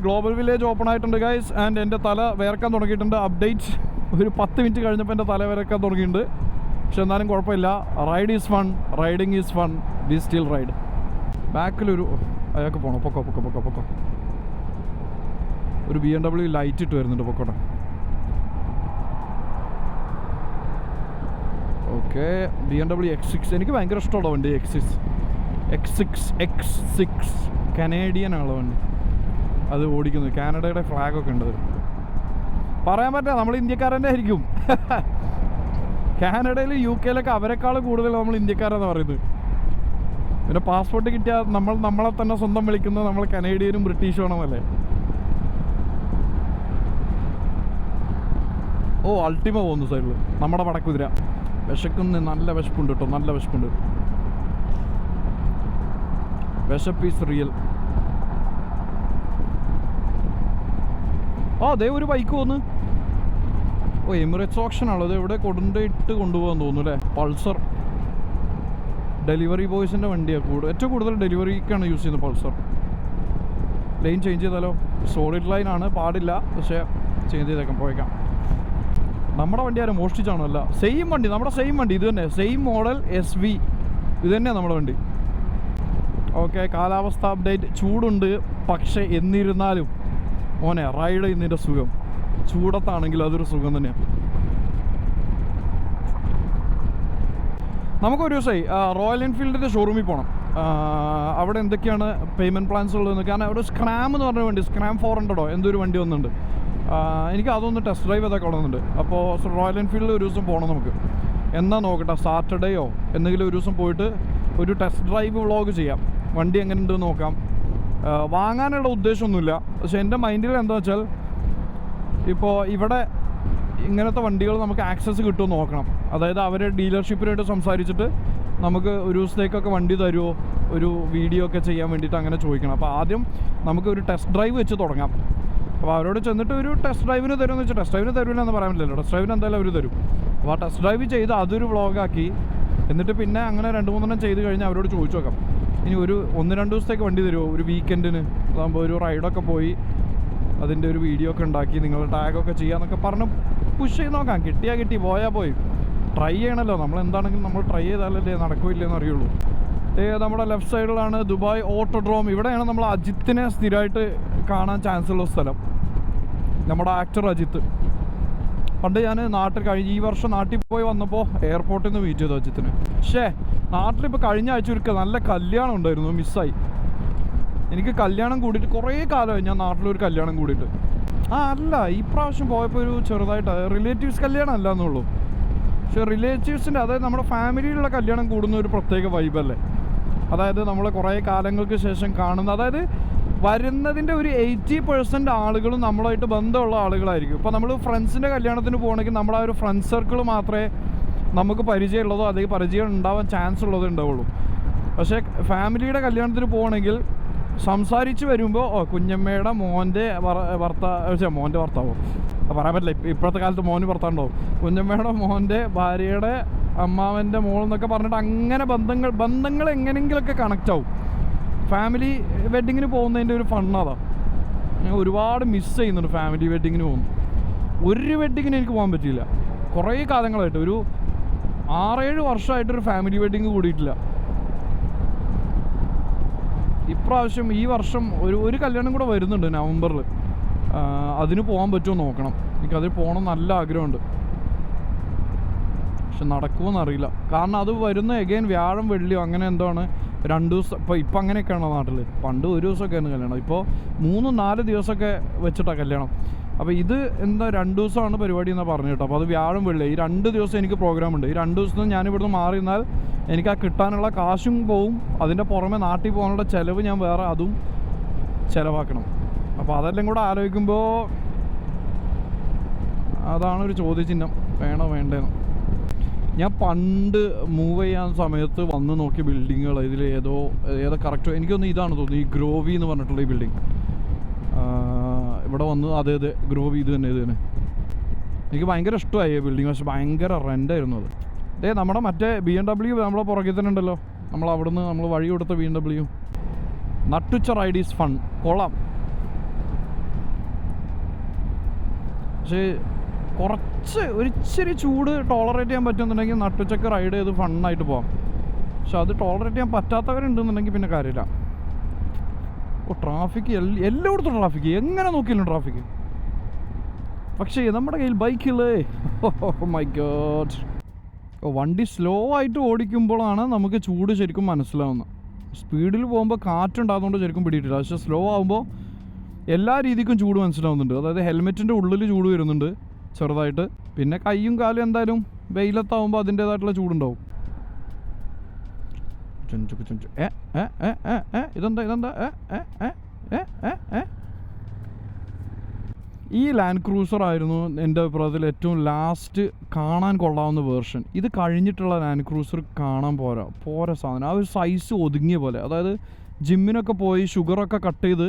ഗ്ലോബൽ വില്ലേജ് ഓപ്പൺ ആയിട്ടുണ്ട് ഗൈസ്, ആൻഡ് എൻ്റെ തല വിയർക്കാൻ തുടങ്ങിയിട്ടുണ്ട്. അപ്ഡേറ്റ് ഒരു 10 മിനിറ്റ് കഴിഞ്ഞപ്പോൾ എൻ്റെ തല വിയർക്കാൻ തുടങ്ങിയിട്ടുണ്ട്. പക്ഷെ എന്നാലും കുഴപ്പമില്ല. Ride is fun, riding is fun, we still ride. ബാക്കിലൊരു അയാൾക്ക് പോകണം. പൊക്കോ പൊക്കോ പൊക്കോ പൊക്കോ. ഒരു BMW ലൈറ്റ് ഇട്ട് വരുന്നുണ്ട്, പൊക്കോട്ടെ. ഓക്കെ, BMW X6 എനിക്ക് ഭയങ്കര ഇഷ്ടമുള്ള വണ്ടി. X6 കനേഡിയൻ ആണല്ലോ വണ്ടി. അത് ഓടിക്കുന്നത് കാനഡയുടെ ഫ്ലാഗൊക്കെ ഉണ്ട്. പറയാൻ പറ്റില്ല, നമ്മൾ ഇന്ത്യക്കാരൻ്റെ ആയിരിക്കും. കാനഡയിൽ UK അവരെക്കാൾ കൂടുതൽ നമ്മൾ ഇന്ത്യക്കാരെന്ന് പറയുന്നത്. പിന്നെ പാസ്പോർട്ട് കിട്ടിയാൽ നമ്മളെ തന്നെ സ്വന്തം വിളിക്കുന്നത് നമ്മൾ കനേഡിയനും ബ്രിട്ടീഷും ആണെന്നല്ലേ. ഓ, അൾട്ടിമ പോകുന്നു സൈഡിൽ, നമ്മുടെ വടക്കുതിര. വിശക്കുന്ന നല്ല വിശപ്പുണ്ട് കേട്ടോ, നല്ല വിശപ്പുണ്ട്. വിശപ്പ് ഈസ് റിയൽ. ഓ, അതേ ഒരു ബൈക്ക് പോന്ന്. ഓ, എമിറേറ്റ്സ് ഓപ്ഷൻ ആണല്ലോ. അത് എവിടെ കൊണ്ടുപോയിട്ട് കൊണ്ടുപോകാൻ തോന്നുന്നു അല്ലേ. പൾസർ ഡെലിവറി ബോയ്സിൻ്റെ വണ്ടിയാണ് ഏറ്റവും കൂടുതൽ ഡെലിവറിക്കാണ് യൂസ് ചെയ്യുന്നത് പൾസർ. ലൈൻ ചേഞ്ച് ചെയ്താലോ? സോളിഡ് ലൈനാണ്, പാടില്ല. പക്ഷേ ചേഞ്ച് ചെയ്തേക്കാം, പോയേക്കാം. നമ്മുടെ വണ്ടി ആരും മോഷ്ടിച്ചാണോ? അല്ല, സെയിം വണ്ടി, നമ്മുടെ സെയിം വണ്ടി ഇത് തന്നെ, സെയിം മോഡൽ SV ഇത് തന്നെയാണ് നമ്മുടെ വണ്ടി. ഓക്കെ, കാലാവസ്ഥ അപ്ഡേറ്റ്. ചൂടുണ്ട്, പക്ഷേ എന്നിരുന്നാലും മോനെ റൈഡ് ചെയ്യുന്നതിൻ്റെ സുഖം ചൂടത്താണെങ്കിൽ അതൊരു സുഖം തന്നെയാണ്. നമുക്കൊരു ദിവസമായി റോയൽ എൻഫീൽഡിൻ്റെ ഷോറൂമിൽ പോകണം. അവിടെ എന്തൊക്കെയാണ് പേയ്മെൻറ്റ് പ്ലാൻസ് ഉള്ളതെന്ന്. കാരണം അവിടെ സ്ക്രാം എന്ന് പറഞ്ഞ വണ്ടി, സ്ക്രാം 400 എന്തൊരു വണ്ടി വന്നിട്ടുണ്ട്. എനിക്ക് അതൊന്ന് ടെസ്റ്റ് ഡ്രൈവ് ചെയ്തൊക്കെ കൊള്ളുന്നുണ്ട്. അപ്പോൾ റോയൽ എൻഫീൽഡിൽ ഒരു ദിവസം പോകണം നമുക്ക്. എന്നാ നോക്കട്ടെ, സാറ്റർഡേയോ എന്തെങ്കിലും ഒരു ദിവസം പോയിട്ട് ഒരു ടെസ്റ്റ് ഡ്രൈവ് വ്ളോഗ് ചെയ്യാം. വണ്ടി എങ്ങനെ ഉണ്ടെന്ന് നോക്കാം. വാങ്ങാനുള്ള ഉദ്ദേശമൊന്നുമില്ല. പക്ഷെ എൻ്റെ മൈൻഡിൽ എന്താ വെച്ചാൽ, ഇപ്പോൾ ഇവിടെ ഇങ്ങനത്തെ വണ്ടികൾ നമുക്ക് ആക്സസ് കിട്ടുമെന്ന് നോക്കണം. അതായത് അവരെ ഡീലർഷിപ്പിനായിട്ട് സംസാരിച്ചിട്ട് നമുക്ക് ഒരു ദിവസത്തേക്കൊക്കെ വണ്ടി തരുമോ, ഒരു വീഡിയോ ഒക്കെ ചെയ്യാൻ വേണ്ടിയിട്ട് അങ്ങനെ ചോദിക്കണം. അപ്പോൾ ആദ്യം നമുക്ക് ഒരു ടെസ്റ്റ് ഡ്രൈവ് വെച്ച് തുടങ്ങാം. അപ്പോൾ അവരോട് ചെന്നിട്ട് ഒരു ടെസ്റ്റ് ഡ്രൈവിന് തരുമെന്ന് വെച്ചാൽ, ടെസ്റ്റ് ഡ്രൈവിന് തരില്ല എന്ന് പറയാൻ പറ്റില്ലല്ലോ. ടെസ്റ്റ് ഡ്രൈവിന് എന്തായാലും അവർ തരും. അപ്പോൾ ആ ടെസ്റ്റ് ഡ്രൈവ് ചെയ്ത് അതൊരു വ്ളോഗാക്കി എന്നിട്ട് പിന്നെ അങ്ങനെ 2-3 ചെയ്ത് കഴിഞ്ഞാൽ അവരോട് ചോദിച്ചു നോക്കാം, ഇനി ഒരു 1-2 ദിവസത്തേക്ക് വണ്ടി തരുമോ, ഒരു വീക്കെൻഡിന്. അതാകുമ്പോൾ ഒരു റൈഡൊക്കെ പോയി അതിൻ്റെ ഒരു വീഡിയോ ഒക്കെ ഉണ്ടാക്കി നിങ്ങൾ ടാഗൊക്കെ ചെയ്യാമെന്നൊക്കെ പറഞ്ഞ് പുഷ് ചെയ്ത് നോക്കാം. കിട്ടിയാൽ കിട്ടി, പോയാൽ പോയി. ട്രൈ ചെയ്യണമല്ലോ. നമ്മളെന്താണെങ്കിലും നമ്മൾ ട്രൈ ചെയ്താലല്ലേ നടക്കില്ലെന്ന് അറിയുള്ളൂ. നമ്മുടെ ലെഫ്റ്റ് സൈഡിലാണ് ദുബായ് ഓട്ടോഡ്രോം. ഇവിടെയാണ് നമ്മൾ അജിത്തിനെ സ്ഥിരമായിട്ട് കാണാൻ ചാൻസ് ഉള്ള സ്ഥലം. നമ്മുടെ ആക്ടർ അജിത്ത്. പണ്ട് ഞാൻ ഈ വർഷം നാട്ടിൽ പോയി വന്നപ്പോൾ എയർപോർട്ടിൽ നിന്ന് വെയിറ്റ് ചെയ്തു അജിത്തിന്. പക്ഷേ നാട്ടിലിപ്പോൾ കഴിഞ്ഞ ആഴ്ച ഒരു നല്ല കല്യാണം ഉണ്ടായിരുന്നു, മിസ്സായി. എനിക്ക് കല്യാണം കൂടിയിട്ട് കുറേ കാലമായി ഞാൻ നാട്ടിലൊരു കല്യാണം കൂടിയിട്ട്. അല്ല, ഈ പ്രാവശ്യം പോയപ്പോൾ ഒരു ചെറുതായിട്ട് റിലേറ്റീവ്സ് കല്യാണം അല്ല എന്നുള്ളൂ. പക്ഷേ റിലേറ്റീവ്സിൻ്റെ, അതായത് നമ്മുടെ ഫാമിലിയിലുള്ള കല്യാണം കൂടുന്ന ഒരു പ്രത്യേക വൈബല്ലേ. അതായത് നമ്മൾ കുറേ കാലങ്ങൾക്ക് ശേഷം കാണുന്ന, അതായത് വരുന്നതിൻ്റെ ഒരു 80% ആളുകളും നമ്മളായിട്ട് ബന്ധമുള്ള ആളുകളായിരിക്കും. ഇപ്പോൾ നമ്മൾ ഫ്രണ്ട്സിൻ്റെ കല്യാണത്തിന് പോകണമെങ്കിൽ നമ്മുടെ ആ ഒരു ഫ്രണ്ട് സർക്കിൾ മാത്രമേ നമുക്ക് പരിചയമുള്ളതോ അല്ലെങ്കിൽ പരിചയം ഉണ്ടാവാൻ ചാൻസ് ഉള്ളതോ ഉണ്ടാവുള്ളൂ. പക്ഷേ ഫാമിലിയുടെ കല്യാണത്തിന് പോകണമെങ്കിൽ സംസാരിച്ച് വരുമ്പോൾ കുഞ്ഞമ്മയുടെ മോൻ്റെ ഭർത്താവോ പറയാൻ പറ്റില്ല, ഇപ്പോഴത്തെ കാലത്ത് മോന് ഭർത്താവുണ്ടാവും. കുഞ്ഞമ്മയുടെ മോൻ്റെ ഭാര്യയുടെ അമ്മാവൻ്റെ മോൾ എന്നൊക്കെ പറഞ്ഞിട്ട് അങ്ങനെ ബന്ധങ്ങൾ എങ്ങനെയെങ്കിലുമൊക്കെ കണക്റ്റ് ആവും. ഫാമിലി വെഡ്ഡിങ്ങിന് പോകുന്നതിൻ്റെ ഒരു ഫണ്ണതാ. ഞാൻ ഒരുപാട് മിസ് ചെയ്യുന്നുണ്ട് ഫാമിലി വെഡ്ഡിങ്ങിന് പോകുന്നു. ഒരു വെഡ്ഡിങ്ങിന് എനിക്ക് പോകാൻ പറ്റിയില്ല കുറേ കാലങ്ങളായിട്ട്. ഒരു 6-7 വർഷമായിട്ടൊരു ഫാമിലി വെഡ്ഡിങ് കൂടിയിട്ടില്ല. ഇപ്രാവശ്യം ഈ വർഷം ഒരു കല്യാണം കൂടെ വരുന്നുണ്ട് നവംബറിൽ. അതിന് പോകാൻ പറ്റുമോ നോക്കണം. എനിക്കതിൽ പോകണം നല്ല ആഗ്രഹമുണ്ട്. പക്ഷെ നടക്കുമോയെന്ന് അറിയില്ല. കാരണം അത് വരുന്ന എഗെയിൻ വ്യാഴം വെള്ളിയോ അങ്ങനെ എന്താണ് 2 ദിവസം. ഇപ്പം അങ്ങനെയൊക്കെയാണോ നാട്ടിൽ? പണ്ട് ഒരു ദിവസമൊക്കെയാണ് കല്യാണം. ഇപ്പോൾ 3-4 ദിവസമൊക്കെ വെച്ചിട്ടാണ് കല്യാണം. അപ്പോൾ ഇത് എന്താ 2 ദിവസമാണ് പരിപാടി എന്നാണ് പറഞ്ഞു കേട്ടോ. അപ്പോൾ അത് വ്യാഴം വെള്ളി, ഈ 2 ദിവസം എനിക്ക് പ്രോഗ്രാം ഉണ്ട്. ഈ 2 ദിവസത്തിൽ ഞാനിവിടുന്ന് മാറി നിന്നാൽ എനിക്ക് ആ കിട്ടാനുള്ള കാശും പോവും. അതിൻ്റെ പുറമെ നാട്ടിൽ പോകാനുള്ള ചിലവ് ഞാൻ വേറെ അതും ചിലവാക്കണം. അപ്പോൾ അതെല്ലാം കൂടെ ആലോചിക്കുമ്പോൾ അതാണൊരു ചോദ്യചിഹ്നം, വേണോ വേണ്ടേന്ന്. ഞാൻ പണ്ട് മൂവ് ചെയ്യാൻ സമയത്ത് വന്ന് നോക്കിയ ബിൽഡിങ്ങുകൾ ഇതിൽ ഏതോ കറക്റ്റ് എനിക്കൊന്ന് ഇതാണ് തോന്നുന്നു, ഈ ഗ്രോവി എന്ന് പറഞ്ഞിട്ടുള്ള ഈ ബിൽഡിങ്. ഇവിടെ വന്ന് അതെ ഗ്രോവി ഇത് തന്നെ. എനിക്ക് ഭയങ്കര ഇഷ്ടമായി ഈ ബിൽഡിങ്. പക്ഷേ ഭയങ്കര റെൻ്റായിരുന്നു അത്. നമ്മുടെ മറ്റേ BMW നമ്മളെ പുറകിൽ തന്നെ ഉണ്ടല്ലോ. അവിടുന്ന് നമ്മൾ വഴി കൊടുത്ത BMW. നട്ടുച്ച റൈഡ് ഈസ് ഫൺ, കൊള്ളാം. പക്ഷേ ഒരിച്ചിരി ചൂട് ടോളറേറ്റ് ചെയ്യാൻ പറ്റുന്നുണ്ടെങ്കിൽ നട്ടുച്ചക്ക് റൈഡ് ചെയ്ത് ഫണ്ണായിട്ട് പോകാം. പക്ഷെ അത് ടോളറേറ്റ് ചെയ്യാൻ പറ്റാത്തവരുണ്ടെന്നുണ്ടെങ്കിൽ പിന്നെ കാര്യമില്ല. ട്രാഫിക് എല്ലായിടത്തും ട്രാഫിക്, എങ്ങനെ നോക്കിയാലും ട്രാഫിക്. പക്ഷേ നമ്മുടെ കയ്യിൽ ബൈക്കില്ലേ, മൈ ഗോഡ്. വണ്ടി സ്ലോ ആയിട്ട് ഓടിക്കുമ്പോഴാണ് നമുക്ക് ചൂട് ശരിക്കും മനസ്സിലാവുന്നത്. സ്പീഡിൽ പോകുമ്പോൾ കാറ്റുണ്ടാകുന്നതുകൊണ്ട് ശരിക്കും പിടിയിട്ടില്ല. പക്ഷേ സ്ലോ ആകുമ്പോൾ എല്ലാ രീതിക്കും ചൂട് മനസ്സിലാവുന്നുണ്ട്. അതായത് ഹെൽമെറ്റിൻ്റെ ഉള്ളിൽ ചൂട് വരുന്നുണ്ട് ചെറുതായിട്ട്. പിന്നെ കൈയും കാലും എന്തായാലും വെയിലത്താവുമ്പോൾ അതിൻ്റേതായിട്ടുള്ള ചൂടുണ്ടാവും. ഇതെന്താ ഈ ലാൻഡ് ക്രൂസർ ആയിരുന്നു എൻ്റെ അഭിപ്രായത്തിൽ ഏറ്റവും ലാസ്റ്റ് കാണാൻ കൊള്ളാവുന്ന വേർഷൻ. ഇത് കഴിഞ്ഞിട്ടുള്ള ലാൻഡ് ക്രൂസർ കാണാൻ പോരാ സാധനം. ആ ഒരു സൈസ് ഒതുങ്ങിയ പോലെ. അതായത് ജിമ്മിനൊക്കെ പോയി ഷുഗറൊക്കെ കട്ട് ചെയ്ത്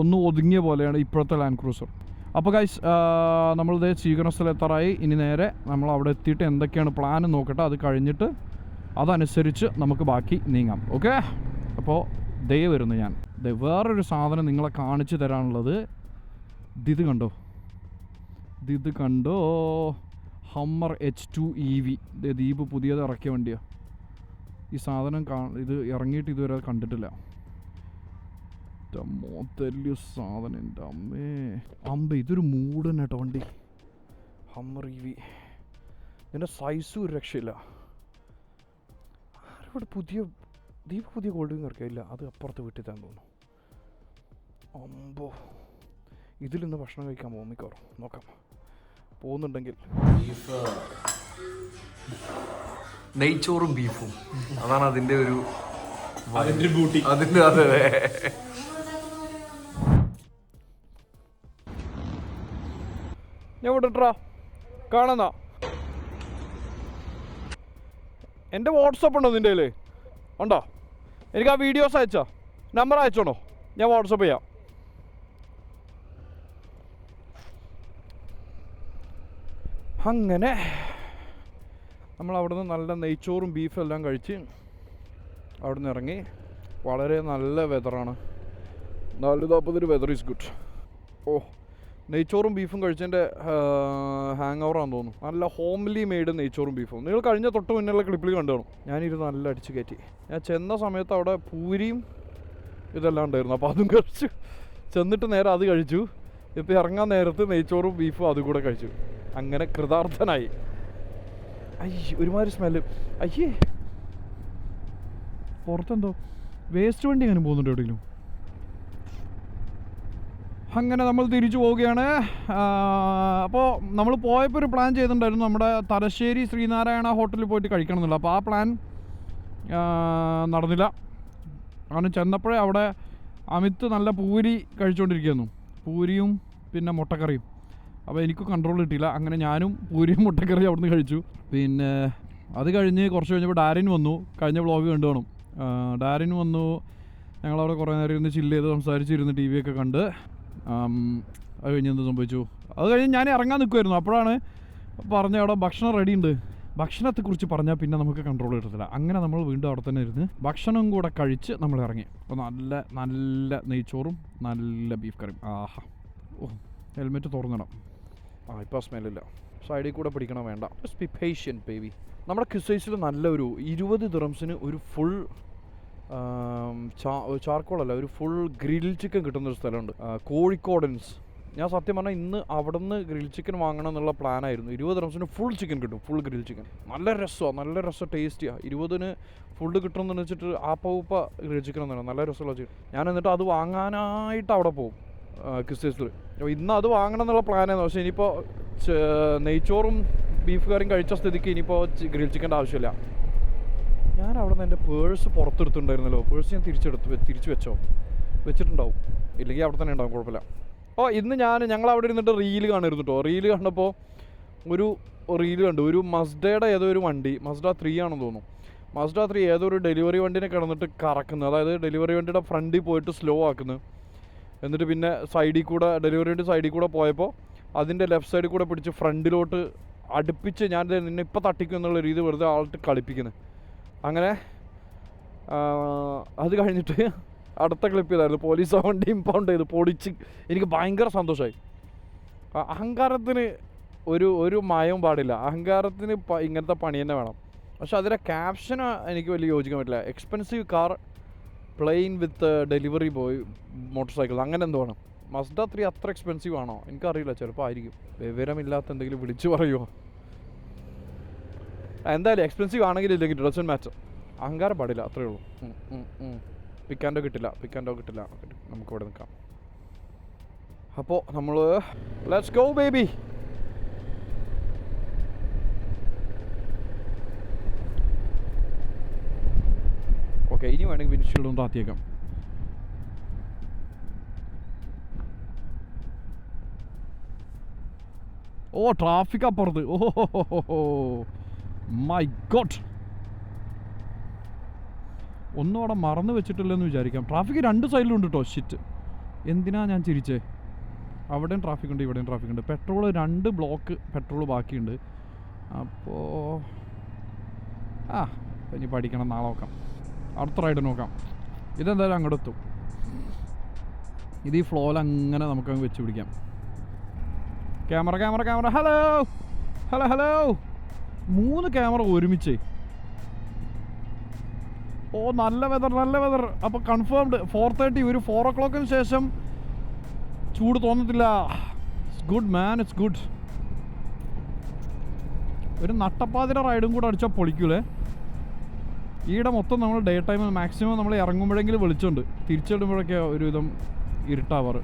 ഒന്ന് ഒതുങ്ങിയ പോലെയാണ് ഇപ്പോഴത്തെ ലാൻഡ് ക്രൂസർ. അപ്പോൾ ഗൈസ്, നമ്മളിത് സ്വീകരണ സ്ഥലത്താറായി. ഇനി നേരെ നമ്മൾ അവിടെ എത്തിയിട്ട് എന്തൊക്കെയാണ് പ്ലാൻ നോക്കട്ടെ. അത് കഴിഞ്ഞിട്ട് അതനുസരിച്ച് നമുക്ക് ബാക്കി നീങ്ങാം. ഓക്കെ, അപ്പോൾ ദേ വരുന്നു ഞാൻ. വേറൊരു സാധനം നിങ്ങളെ കാണിച്ചു തരാനുള്ളത് ഇത് കണ്ടോ, ഹമ്മർ H2 EV. ദീപ് പുതിയത് ഇറക്കിയ വണ്ടിയാണ്. ഈ സാധനം ഇത് ഇറങ്ങിയിട്ട് ഇതുവരെ കണ്ടിട്ടില്ല. മോത്തല്യ സാധനം, എൻ്റെ അമ്മ ഇതൊരു മൂഡ് തന്നെ കേട്ടോ വണ്ടി. Hummer EV. ഇതിൻ്റെ സൈസും ഒരു രക്ഷയില്ല. ആരോട് പുതിയ ഗോൾഡ് വിങ് ഇറക്കിയില്ല, അത് അപ്പുറത്ത് വീട്ടിൽ തന്നെ തോന്നുന്നു. അമ്പോ, ഇതിൽ നിന്ന് ഭക്ഷണം കഴിക്കാൻ പോകും മിക്കവാറും. നോക്കാം, പോകുന്നുണ്ടെങ്കിൽ. നെയ്ച്ചോറും ബീഫും, അതാണ് അതിൻ്റെ ഒരു അതിൻ്റെ അതെ. ഞാൻ വിട്ടിട്ടാ കാണുന്ന എൻ്റെ വാട്സപ്പ് ഉണ്ടോ നിൻ്റെ കയ്യിൽ? ഉണ്ടോ? എനിക്ക് ആ വീഡിയോസ് അയച്ചോ, നമ്പർ അയച്ചോണോ? ഞാൻ വാട്സപ്പ് ചെയ്യാം. അങ്ങനെ നമ്മൾ അവിടുന്ന് നല്ല നെയ്ച്ചോറും ബീഫും എല്ലാം കഴിച്ച് അവിടുന്ന് ഇറങ്ങി. വളരെ നല്ല വെതറാണ്. 4:40 വെതർ ഈസ് ഗുഡ്. നെയ്ച്ചോറും ബീഫും കഴിച്ചതിൻ്റെ ഹാങ് ഓവറാണെന്ന് തോന്നുന്നു. നല്ല ഹോംലി മെയ്ഡ് നെയ്ച്ചോറും ബീഫും. നിങ്ങൾ കഴിഞ്ഞ തൊട്ട് മുന്നുള്ള ക്ലിപ്പിൽ കണ്ടു കാണും. ഞാനിരുന്ന് നല്ല അടിച്ച് കയറ്റി. ഞാൻ ചെന്ന സമയത്ത് അവിടെ പൂരിയും ഇതെല്ലാം ഉണ്ടായിരുന്നു. അപ്പോൾ അതും കഴിച്ചു. ചെന്നിട്ട് നേരെ അത് കഴിച്ചു. ഇപ്പോൾ ഇറങ്ങാൻ നേരത്ത് നെയ്ച്ചോറും ബീഫും അതും കൂടെ കഴിച്ചു. അങ്ങനെ കൃതാർത്ഥനായി. ഒരുമാതിരി സ്മെല്ല്. അയ്യേ, പുറത്തെന്തോ വേസ്റ്റ് വണ്ടി അങ്ങനെ പോകുന്നുണ്ട് എവിടെയെങ്കിലും. അങ്ങനെ നമ്മൾ തിരിച്ചു പോവുകയാണ്. അപ്പോൾ നമ്മൾ പോയപ്പോൾ ഒരു പ്ലാൻ ചെയ്തിട്ടുണ്ടായിരുന്നു, നമ്മുടെ തലശ്ശേരി ശ്രീനാരായണ ഹോട്ടലിൽ പോയിട്ട് കഴിക്കണം എന്നുള്ള. അപ്പോൾ ആ പ്ലാൻ നടന്നില്ല. കാരണം ചെന്നപ്പോഴേ അവിടെ അമിത് നല്ല പൂരി കഴിച്ചുകൊണ്ടിരിക്കുന്നു. പൂരിയും പിന്നെ മുട്ടക്കറിയും. അപ്പോൾ എനിക്ക് കൺട്രോൾ കിട്ടിയില്ല. അങ്ങനെ ഞാനും പൂരിയും മുട്ടക്കറിയും അവിടെ നിന്ന് കഴിച്ചു. പിന്നെ അത് കഴിഞ്ഞ് കുറച്ച് കഴിഞ്ഞപ്പോൾ ഡാരിൻ വന്നു. കഴിഞ്ഞ വ്ളോഗ് കണ്ടു കാണും. ഡാരിൻ വന്നു. ഞങ്ങളവിടെ കുറേ നേരം ഇരുന്ന് ചില്ല് ചെയ്ത് സംസാരിച്ചിരുന്ന് ടി വി ഒക്കെ കണ്ട്. അത് കഴിഞ്ഞ് എന്ത് സംഭവിച്ചു? അത് കഴിഞ്ഞ് ഞാൻ ഇറങ്ങാൻ നിൽക്കുമായിരുന്നു. അപ്പോഴാണ് പറഞ്ഞ അവിടെ ഭക്ഷണം റെഡി ഉണ്ട്. ഭക്ഷണത്തെക്കുറിച്ച് പറഞ്ഞാൽ പിന്നെ നമുക്ക് കൺട്രോൾ കിട്ടത്തില്ല. അങ്ങനെ നമ്മൾ വീണ്ടും അവിടെ തന്നെ ഇരുന്ന് ഭക്ഷണം കൂടെ കഴിച്ച് നമ്മൾ ഇറങ്ങി. അപ്പോൾ നല്ല നെയ്ച്ചോറും നല്ല ബീഫ് കറിയും. ആഹാ. ഹെൽമെറ്റ് തുറന്നിടാം. ഇപ്പോൾ സ്മെല്ലില്ല. സൈഡിൽ കൂടെ പിടിക്കണം, വേണ്ട. Just be patient baby. നമ്മുടെ ക്രിസൈസിൽ നല്ലൊരു 20 ദിറംസിന് ഒരു ഫുൾ ചാർക്കോളല്ല, ഒരു ഫുൾ ഗ്രിൽ ചിക്കൻ കിട്ടുന്നൊരു സ്ഥലമുണ്ട്, കോഴിക്കോടൻസ്. ഞാൻ സത്യം പറഞ്ഞാൽ ഇന്ന് അവിടെ നിന്ന് ഗ്രിൽ ചിക്കൻ വാങ്ങണം എന്നുള്ള പ്ലാനായിരുന്നു. 20 ദിറംസിന് ഫുൾ ചിക്കൻ കിട്ടും, ഫുൾ ഗ്രിൽ ചിക്കൻ. നല്ല രസം ടേസ്റ്റിയാണ്. 20-ന് ഫുഡ് കിട്ടുമെന്ന് വെച്ചിട്ട് ആപ്പ ഗ്രിൽ ചിക്കൻ എന്നാണ് നല്ല രസമുള്ള ചിക്കൻ. ഞാൻ എന്നിട്ട് അത് വാങ്ങാനായിട്ട് അവിടെ പോകും ക്രിസ്ത്യസിൽ. ഇന്ന് അത് വാങ്ങണം എന്നുള്ള പ്ലാനായിരുന്നു. പക്ഷേ ഇനിയിപ്പോൾ നെയ്ച്ചോറും ബീഫ് കറിയും കഴിച്ച സ്ഥിതിക്ക് ഇനിയിപ്പോൾ ഗ്രിൽ ചിക്കൻ്റെ ആവശ്യമില്ല. ഞാൻ അവിടെ നിന്ന് എൻ്റെ പേഴ്സ് പുറത്തെടുത്തിട്ടുണ്ടായിരുന്നല്ലോ. പേഴ്സ് ഞാൻ തിരിച്ചു വെച്ചിട്ടുണ്ടാവും. ഇല്ലെങ്കിൽ അവിടെ തന്നെ ഉണ്ടാവും, കുഴപ്പമില്ല. ഇന്ന് ഞങ്ങളവിടെ ഇരുന്നിട്ട് റീല് കാണുമായിരുന്നു കേട്ടോ. റീല് കണ്ടപ്പോൾ ഒരു റീല് കണ്ടു. ഒരു മസ്ഡയുടെ ഏതോ ഒരു വണ്ടി, മസ്ഡ 3 ആണെന്ന് തോന്നുന്നു. മസ്ഡ 3 ഏതോ ഒരു ഡെലിവറി വണ്ടിനെ കിടന്നിട്ട് കറക്കുന്നത്. അതായത് ഡെലിവറി വണ്ടിയുടെ ഫ്രണ്ടിൽ പോയിട്ട് സ്ലോ ആക്കുന്നത്. എന്നിട്ട് പിന്നെ ഡെലിവറി വണ്ടി സൈഡിൽ കൂടെ പോയപ്പോൾ അതിൻ്റെ ലെഫ്റ്റ് സൈഡിൽ കൂടെ പിടിച്ച് ഫ്രണ്ടിലോട്ട് അടുപ്പിച്ച് ഞാൻ നിന്നെ ഇപ്പോൾ തട്ടിക്കും എന്നുള്ള രീതി വെറുതെ ആളിട്ട് കളിപ്പിക്കുന്നത്. അങ്ങനെ അത് കഴിഞ്ഞിട്ട് അടുത്ത ക്ലിപ്പ് ചെയ്തായിരുന്നു. പോലീസ് ആ വണ്ടി ഇമ്പൗണ്ട് ചെയ്ത് പൊടിച്ച്. എനിക്ക് ഭയങ്കര സന്തോഷമായി. അഹങ്കാരത്തിന് ഒരു മായവും പാടില്ല. അഹങ്കാരത്തിന് ഇങ്ങനത്തെ പണി തന്നെ വേണം. പക്ഷെ അതിലെ ക്യാപ്ഷന് എനിക്ക് വലിയ യോജിക്കാൻ പറ്റില്ല. Expensive car plane with delivery boy motor cycle അങ്ങനെ എന്തോ ആണ്. മസ്ഡ 3 അത്ര എക്സ്പെൻസീവ് ആണോ എനിക്കറിയില്ല, ചിലപ്പോൾ ആയിരിക്കും. വിവരമില്ലാത്ത എന്തെങ്കിലും വിളിച്ചു പറയുമോ? എന്തായാലും എക്സ്പെൻസീവ് ആണെങ്കിൽ ഇല്ലെങ്കിൽ ഡസൻറ്റ് മാറ്റർ. അഹങ്കാരം പാടില്ല, അത്രയേ ഉള്ളൂ. പിക്കാൻഡോ കിട്ടില്ല, നമുക്കിവിടെ നിൽക്കാം. അപ്പോൾ നമ്മൾ ലെറ്റ്സ് ഗോ ബേബി. ഓക്കെ, ഇനി വേണമെങ്കിൽ വിൻഷീൽഡ് ഒന്ന് താത്തിയേക്കാം. ഓ ട്രാഫിക് അപ്പുറത്ത്. ഓഹോ മൈ ഗോഡ്, ഒന്നും അവിടെ മറന്നു വെച്ചിട്ടില്ലെന്ന് വിചാരിക്കാം. ട്രാഫിക് 2 സൈഡിലുണ്ട് കേട്ടോ. ഷിറ്റ്, എന്തിനാ ഞാൻ ചിരിച്ചേ? അവിടെയും ട്രാഫിക് ഉണ്ട്, ഇവിടെയും ട്രാഫിക് ഉണ്ട്. പെട്രോൾ 2 ബ്ലോക്ക് പെട്രോൾ ബാക്കിയുണ്ട്. അപ്പോൾ ഇനി പഠിക്കണം, നാളെ നോക്കാം, അടുത്ത റൈഡ് നോക്കാം. ഇതെന്തായാലും അങ്ങോട്ട് എത്തും. ഇത് ഈ ഫ്ലോയിൽ അങ്ങനെ നമുക്ക് വെച്ച് പിടിക്കാം. ക്യാമറ ഹലോ 3 ക്യാമറ ഒരുമിച്ച്. ഓ നല്ല വെതർ. അപ്പോൾ കൺഫേംഡ് 4:30 ഒരു 4 o'clock ശേഷം ചൂട് തോന്നത്തില്ല. It's good man, it's good. ഒരു നട്ടപ്പാതിര റൈഡും കൂടെ അടിച്ചാൽ പൊളിക്കൂലേ. ഈയിടെ മൊത്തം നമ്മൾ ഡേ ടൈം മാക്സിമം നമ്മൾ ഇറങ്ങുമ്പോഴെങ്കിലും വിളിച്ചുണ്ട്, തിരിച്ചിടുമ്പോഴൊക്കെ ഒരുവിധം ഇരുട്ടാവാറ്.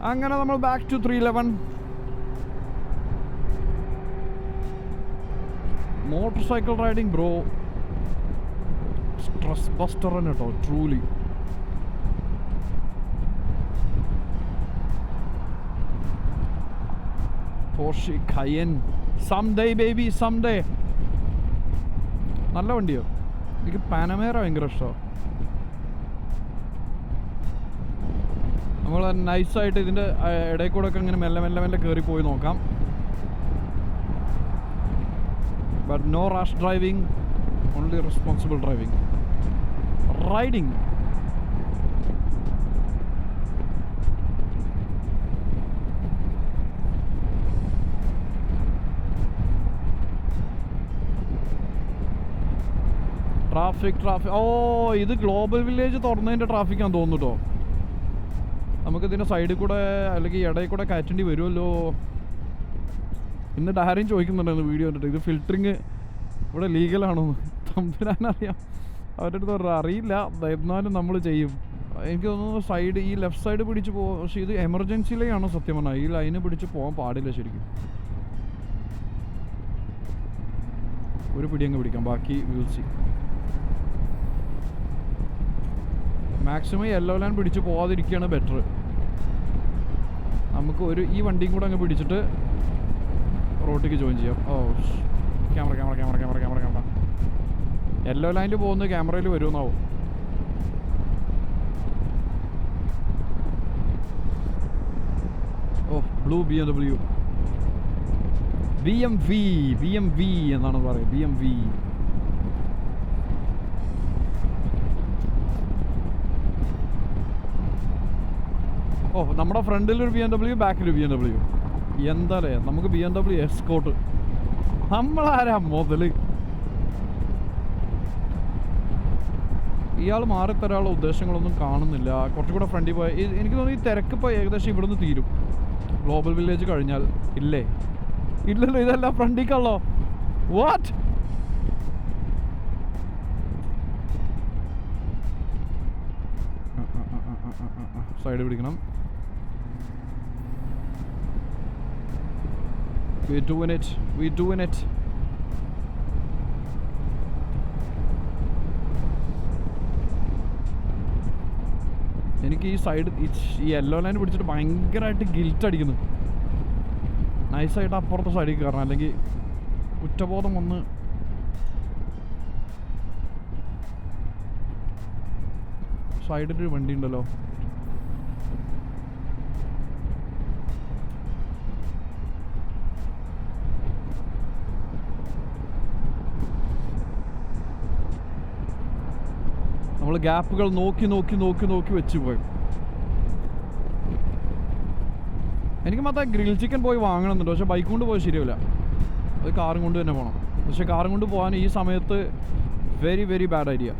അങ്ങനെ നമ്മൾ back to 311. Motorcycle riding bro stress buster തന്നെ കേട്ടോ, truly. Porsche Cayenne someday baby someday. നല്ല വണ്ടിയോ, എനിക്ക് പാനമേറ ഭയങ്കര ഇഷ്ടമാണ്. നമ്മൾ നൈസായിട്ട് ഇതിൻ്റെ ഇടയിൽ കൂടെ ഒക്കെ ഇങ്ങനെ മെല്ലെ കയറി പോയി നോക്കാം. But no rash driving, only responsible driving. Riding traffic. Oh ഇത് ഗ്ലോബൽ വില്ലേജ് തുറന്നതിൻ്റെ ട്രാഫിക്കാന്ന് തോന്നുന്നു കേട്ടോ. നമുക്കിതിൻ്റെ സൈഡിൽ കൂടെ അല്ലെങ്കിൽ ഇടയിൽ കൂടെ കയറ്റേണ്ടി വരുമല്ലോ. എന്നിട്ട് ആരെയും ചോദിക്കുന്നുണ്ടായിരുന്നു വീഡിയോ കണ്ടിട്ട്, ഇത് ഫിൽറ്ററിങ് ഇവിടെ ലീഗലാണോ തമ്പുരാനറിയാം. അവരുടെ അടുത്ത് പറഞ്ഞാൽ അറിയില്ല, എന്നാലും നമ്മൾ ചെയ്യും. എനിക്ക് തോന്നുന്നു സൈഡ് ഈ ലെഫ്റ്റ് സൈഡ് പിടിച്ച് പോകും. പക്ഷേ ഇത് എമർജൻസിയിലേക്കാണോ സത്യം പറഞ്ഞാൽ, ഈ ലൈന് പിടിച്ച് പോകാൻ പാടില്ല ശരിക്കും. ഒരു പിടി അങ്ങ് പിടിക്കാം, ബാക്കി will see. Maximum yellow line പിടിച്ച് പോകാതിരിക്കുകയാണ് ബെറ്റർ. നമുക്ക് ഈ വണ്ടിയും കൂടെ അങ്ങ് പിടിച്ചിട്ട് റോട്ടിലേക്ക് ജോയിൻ ചെയ്യാം. ഓ ക്യാമറ യെല്ലോ ലൈനിൽ പോകുന്നത് ക്യാമറയിൽ വരുമെന്നാവും. ഓ ബ്ലൂ BMW എന്നാണ് പറയുക, BMW. ഓ നമ്മുടെ ഫ്രണ്ടിലൊരു BMW, ബാക്കിലൊരു BMW. എന്താല്ലേ നമുക്ക് BMW എസ്കോട്ട്. നമ്മളാരാ മുതൽ. ഇയാൾ മാറിത്തരാനുള്ള ഉദ്ദേശങ്ങളൊന്നും കാണുന്നില്ല. കുറച്ചുകൂടെ ഫ്രണ്ടിൽ പോയി എനിക്ക് തോന്നുന്നു ഈ തിരക്ക് ഇപ്പോൾ ഏകദേശം ഇവിടുന്ന് തീരും. ഗ്ലോബൽ വില്ലേജ് കഴിഞ്ഞാൽ ഇല്ലേ? ഇല്ലല്ലോ, ഇതല്ല ഫ്രണ്ടിക്കല്ലോ. വാട്ട്? സൈഡ് പിടിക്കണം. We doing it. എനിക്ക് ഈ സൈഡ് ഈ യെല്ലോ ലൈൻ പിടിച്ചിട്ട് ഭയങ്കരമായിട്ട് ഗിൽറ്റ് അടിക്കുന്നു. നൈസായിട്ട് അപ്പുറത്തെ സൈഡിൽ കയറണം, അല്ലെങ്കിൽ കുറ്റബോധം വന്ന് സൈഡിൽ വണ്ടി ഉണ്ടല്ലോ. നമ്മൾ ഗ്യാപ്പുകൾ നോക്കി വെച്ച് പോയി. എനിക്ക് മറ്റേ ഗ്രിൽ ചിക്കൻ പോയി വാങ്ങണമെന്നുണ്ട്, പക്ഷെ ബൈക്ക് കൊണ്ട് പോയി ശരിയാവില്ല. അത് കാറും കൊണ്ട് തന്നെ പോകണം. പക്ഷെ കാറും കൊണ്ട് പോകാൻ ഈ സമയത്ത് വെരി വെരി ബാഡ് ഐഡിയ.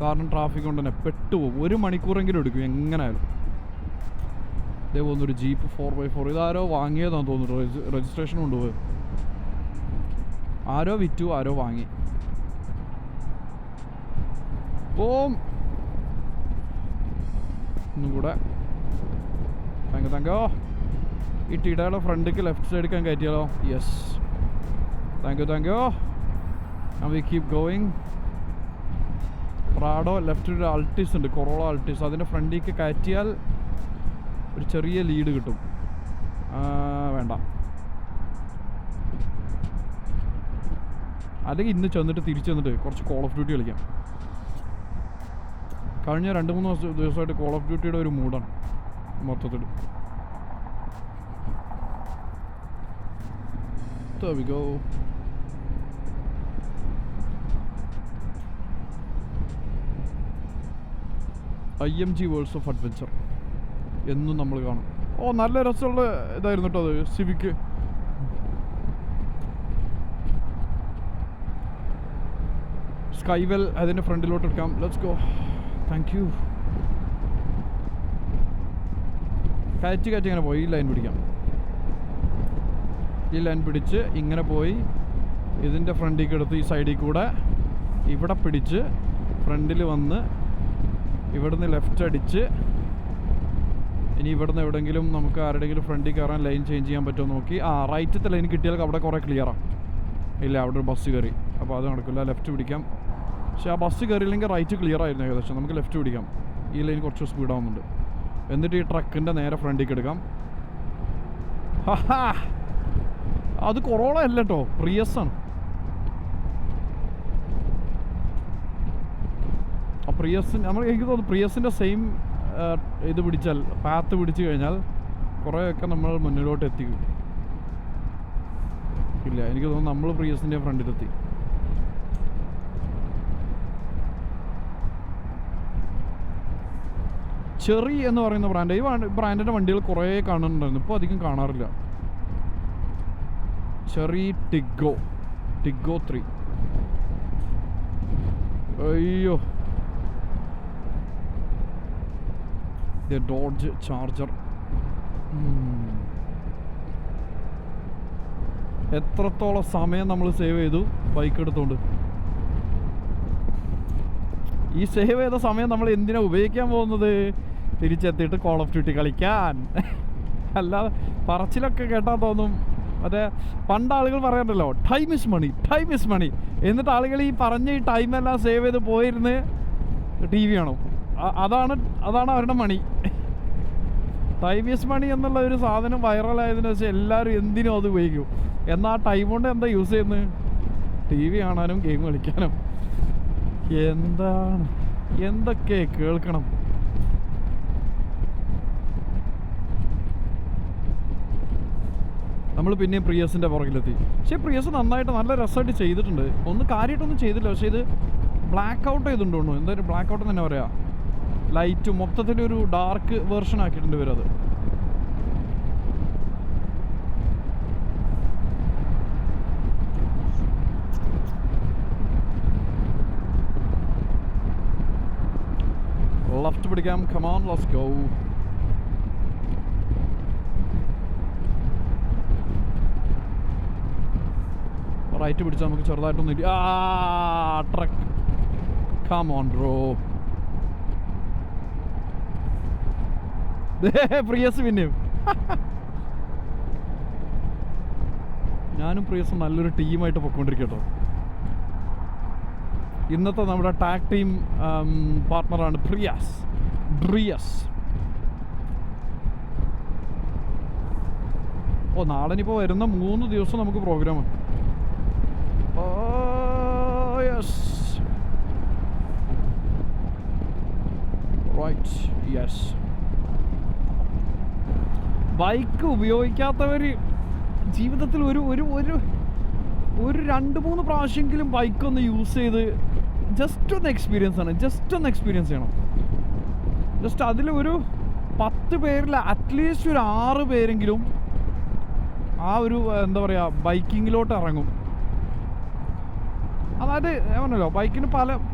കാരണം ട്രാഫിക് കൊണ്ട് തന്നെ പെട്ടുപോകും. 1 മണിക്കൂറെങ്കിലും എടുക്കും എങ്ങനെയായാലും. ഇതേ പോകുന്നൊരു ജീപ്പ് 4x4. ഇതാരോ വാങ്ങിയതാണെന്ന് തോന്നുന്നു. രജിസ്ട്രേഷൻ കൊണ്ടുപോയി. ആരോ വിറ്റു, ആരോ വാങ്ങി. പോം ഒന്നും കൂടെ. Thank you. ഈ ടിഡയുടെ ഫ്രണ്ടിക്ക് ലെഫ്റ്റ് സൈഡിൽ കയറ്റിയാലോ? Yes, thank you. We keep going. Prado ലെഫ്റ്റിൽ ഒരു അൾട്ടിസ് ഉണ്ട്, കൊറോള അൾട്ടിസ്. അതിൻ്റെ ഫ്രണ്ടിലേക്ക് കയറ്റിയാൽ ഒരു ചെറിയ ലീഡ് കിട്ടും. വേണ്ട, അല്ലെങ്കിൽ ഇന്ന് ചെന്നിട്ട് തിരിച്ചു വന്നിട്ട് കുറച്ച് കോൾ ഓഫ് ഡ്യൂട്ടി കളിക്കാം. കഴിഞ്ഞ 2-3 ദിവസമായിട്ട് കോൾ ഓഫ് ഡ്യൂട്ടിയുടെ ഒരു മൂഡാണ് മൊത്തത്തിൽ. There we go. IMG worlds of adventure എന്നും നമ്മൾ കാണും. നല്ല രസമുള്ള ഇതായിരുന്നു കേട്ടോ അത്. സിവിക്ക് സ്കൈവെൽ അതിൻ്റെ ഫ്രണ്ടിലോട്ട് എടുക്കാം. Let's go. Thank you. കയറ്റി ഇങ്ങനെ പോയി. ഈ ലൈൻ പിടിക്കാം. ഈ ലൈൻ പിടിച്ച് ഇങ്ങനെ പോയി ഇതിൻ്റെ ഫ്രണ്ടിലേക്ക് എടുത്ത് ഈ സൈഡിൽ കൂടെ ഇവിടെ പിടിച്ച് ഫ്രണ്ടിൽ വന്ന് ഇവിടുന്ന് ലെഫ്റ്റ് അടിച്ച് ഇനി ഇവിടുന്ന് എവിടെയെങ്കിലും നമുക്ക് ആരുടെയെങ്കിലും ഫ്രണ്ടിൽ കയറാൻ ലൈൻ ചേഞ്ച് ചെയ്യാൻ പറ്റുമോ നോക്കി. റൈറ്റത്തെ ലൈൻ കിട്ടിയാൽ അവിടെ കുറേ ക്ലിയറാണ്. ഇല്ല, അവിടെ ഒരു ബസ് കയറി, അപ്പോൾ അത് നടക്കില്ല. ലെഫ്റ്റ് പിടിക്കാം. പക്ഷേ ആ ബസ് കയറിയില്ലെങ്കിൽ റൈറ്റ് ക്ലിയർ ആയിരുന്നു ഏകദേശം. നമുക്ക് ലെഫ്റ്റ് പിടിക്കാം. ഈ ലൈൻ കുറച്ച് സ്പീഡാവുന്നുണ്ട്. എന്നിട്ട് ഈ ട്രക്കിൻ്റെ നേരെ ഫ്രണ്ടിലേക്ക് എടുക്കാം. അത് കൊറോള അല്ല കേട്ടോ, പ്രിയസ് ആണ്. ആ പ്രിയസ് എനിക്ക് തോന്നുന്നു പ്രിയസിൻ്റെ സെയിം ഇത് പിടിച്ചാൽ, പാത്ത് പിടിച്ചു കഴിഞ്ഞാൽ കുറേയൊക്കെ നമ്മൾ മുന്നിലോട്ട് എത്തിക്കും. ഇല്ല, എനിക്ക് തോന്നുന്നു നമ്മൾ പ്രിയസിൻ്റെ ഫ്രണ്ടിലെത്തി. ചെറി എന്ന് പറയുന്ന ബ്രാൻഡ്, ഈ ബ്രാൻഡിൻ്റെ വണ്ടികൾ കുറേ കാണുന്നുണ്ടായിരുന്നു, ഇപ്പോൾ അധികം കാണാറില്ല. ചെറി ടിഗോ 3. അയ്യോ, ഡോഡ്ജ് ചാർജർ. എത്രത്തോളം സമയം നമ്മൾ സേവ് ചെയ്തു ബൈക്ക് എടുത്തുകൊണ്ട്. ഈ സേവ് ചെയ്ത സമയം നമ്മൾ എന്തിനാ ഉപയോഗിക്കാൻ പോകുന്നത്? തിരിച്ചെത്തിയിട്ട് കോൾ ഓഫ് ഡ്യൂട്ടി കളിക്കാൻ. അല്ലാതെ പറച്ചിലൊക്കെ കേട്ടാൽ തോന്നും മറ്റേ പണ്ട് ആളുകൾ പറയാറുണ്ടല്ലോ, ടൈം ഇസ് മണി. എന്നിട്ട് ആളുകൾ ഈ പറഞ്ഞ ഈ ടൈമെല്ലാം സേവ് ചെയ്ത് പോയിരുന്ന് TV കാണും. അതാണ് അവരുടെ മണി. ടൈം ഈസ് മണി എന്നുള്ള ഒരു സാധനം വൈറലായതിനു ശേഷം എല്ലാവരും എന്തിനും അത് ഉപയോഗിക്കും. എന്നാൽ ആ ടൈം കൊണ്ട് എന്താ യൂസ് ചെയ്യുന്നത്? TV കാണാനും ഗെയിം കളിക്കാനും. എന്തൊക്കെ കേൾക്കണം. നമ്മൾ പിന്നെയും പ്രിയസിൻ്റെ പുറകിലെത്തി. പക്ഷേ പ്രിയസ് നന്നായിട്ട് നല്ല രസമായിട്ട് ചെയ്തിട്ടുണ്ട്. ഒന്നും കാര്യമായിട്ടൊന്നും ചെയ്തില്ല, പക്ഷേ ഇത് ബ്ലാക്ക് ഔട്ട് ചെയ്തിട്ടുണ്ടോ? എന്തായാലും ബ്ലാക്ക് ഔട്ട് തന്നെ പറയാം. ലൈറ്റ് മൊത്തത്തിലൊരു ഡാർക്ക് വേർഷൻ ആക്കിയിട്ടുണ്ട് ഇവരത്. ലെഫ്റ്റ് പിടിക്കാം. Come on, let's go. Right പിടിച്ചാൽ നമുക്ക് ചെറുതായിട്ടൊന്നും ഇല്ല. Truck come on bro. Priyas പിന്നെയും ഞാനും പ്രിയസും നല്ലൊരു ടീമായിട്ട് പൊയ്ക്കൊണ്ടിരിക്കട്ടോ. ഇന്നത്തെ നമ്മുടെ ടാഗ് ടീം പാർട്ട്ണറാണ് ബ്രിയസ്. നാളെ ഇനിയിപ്പോൾ വരുന്ന 3 ദിവസം നമുക്ക് പ്രോഗ്രാമാണ്. Yes right yes. ബൈക്ക് ഉപയോഗിക്കാത്തവർ ജീവിതത്തിൽ ഒരു 2-3 പ്രാവശ്യമെങ്കിലും ബൈക്കൊന്ന് യൂസ് ചെയ്ത് ജസ്റ്റ് ഒന്ന് എക്സ്പീരിയൻസ് ചെയ്യണം. ജസ്റ്റ് അതിലൊരു 10 പേരിൽ അറ്റ്ലീസ്റ്റ് ഒരു 6 പേരെങ്കിലും ആ ഒരു എന്താ പറയുക ബൈക്കിങ്ങിലോട്ട് ഇറങ്ങും. അതായത് പറഞ്ഞല്ലോ ബൈക്കിന്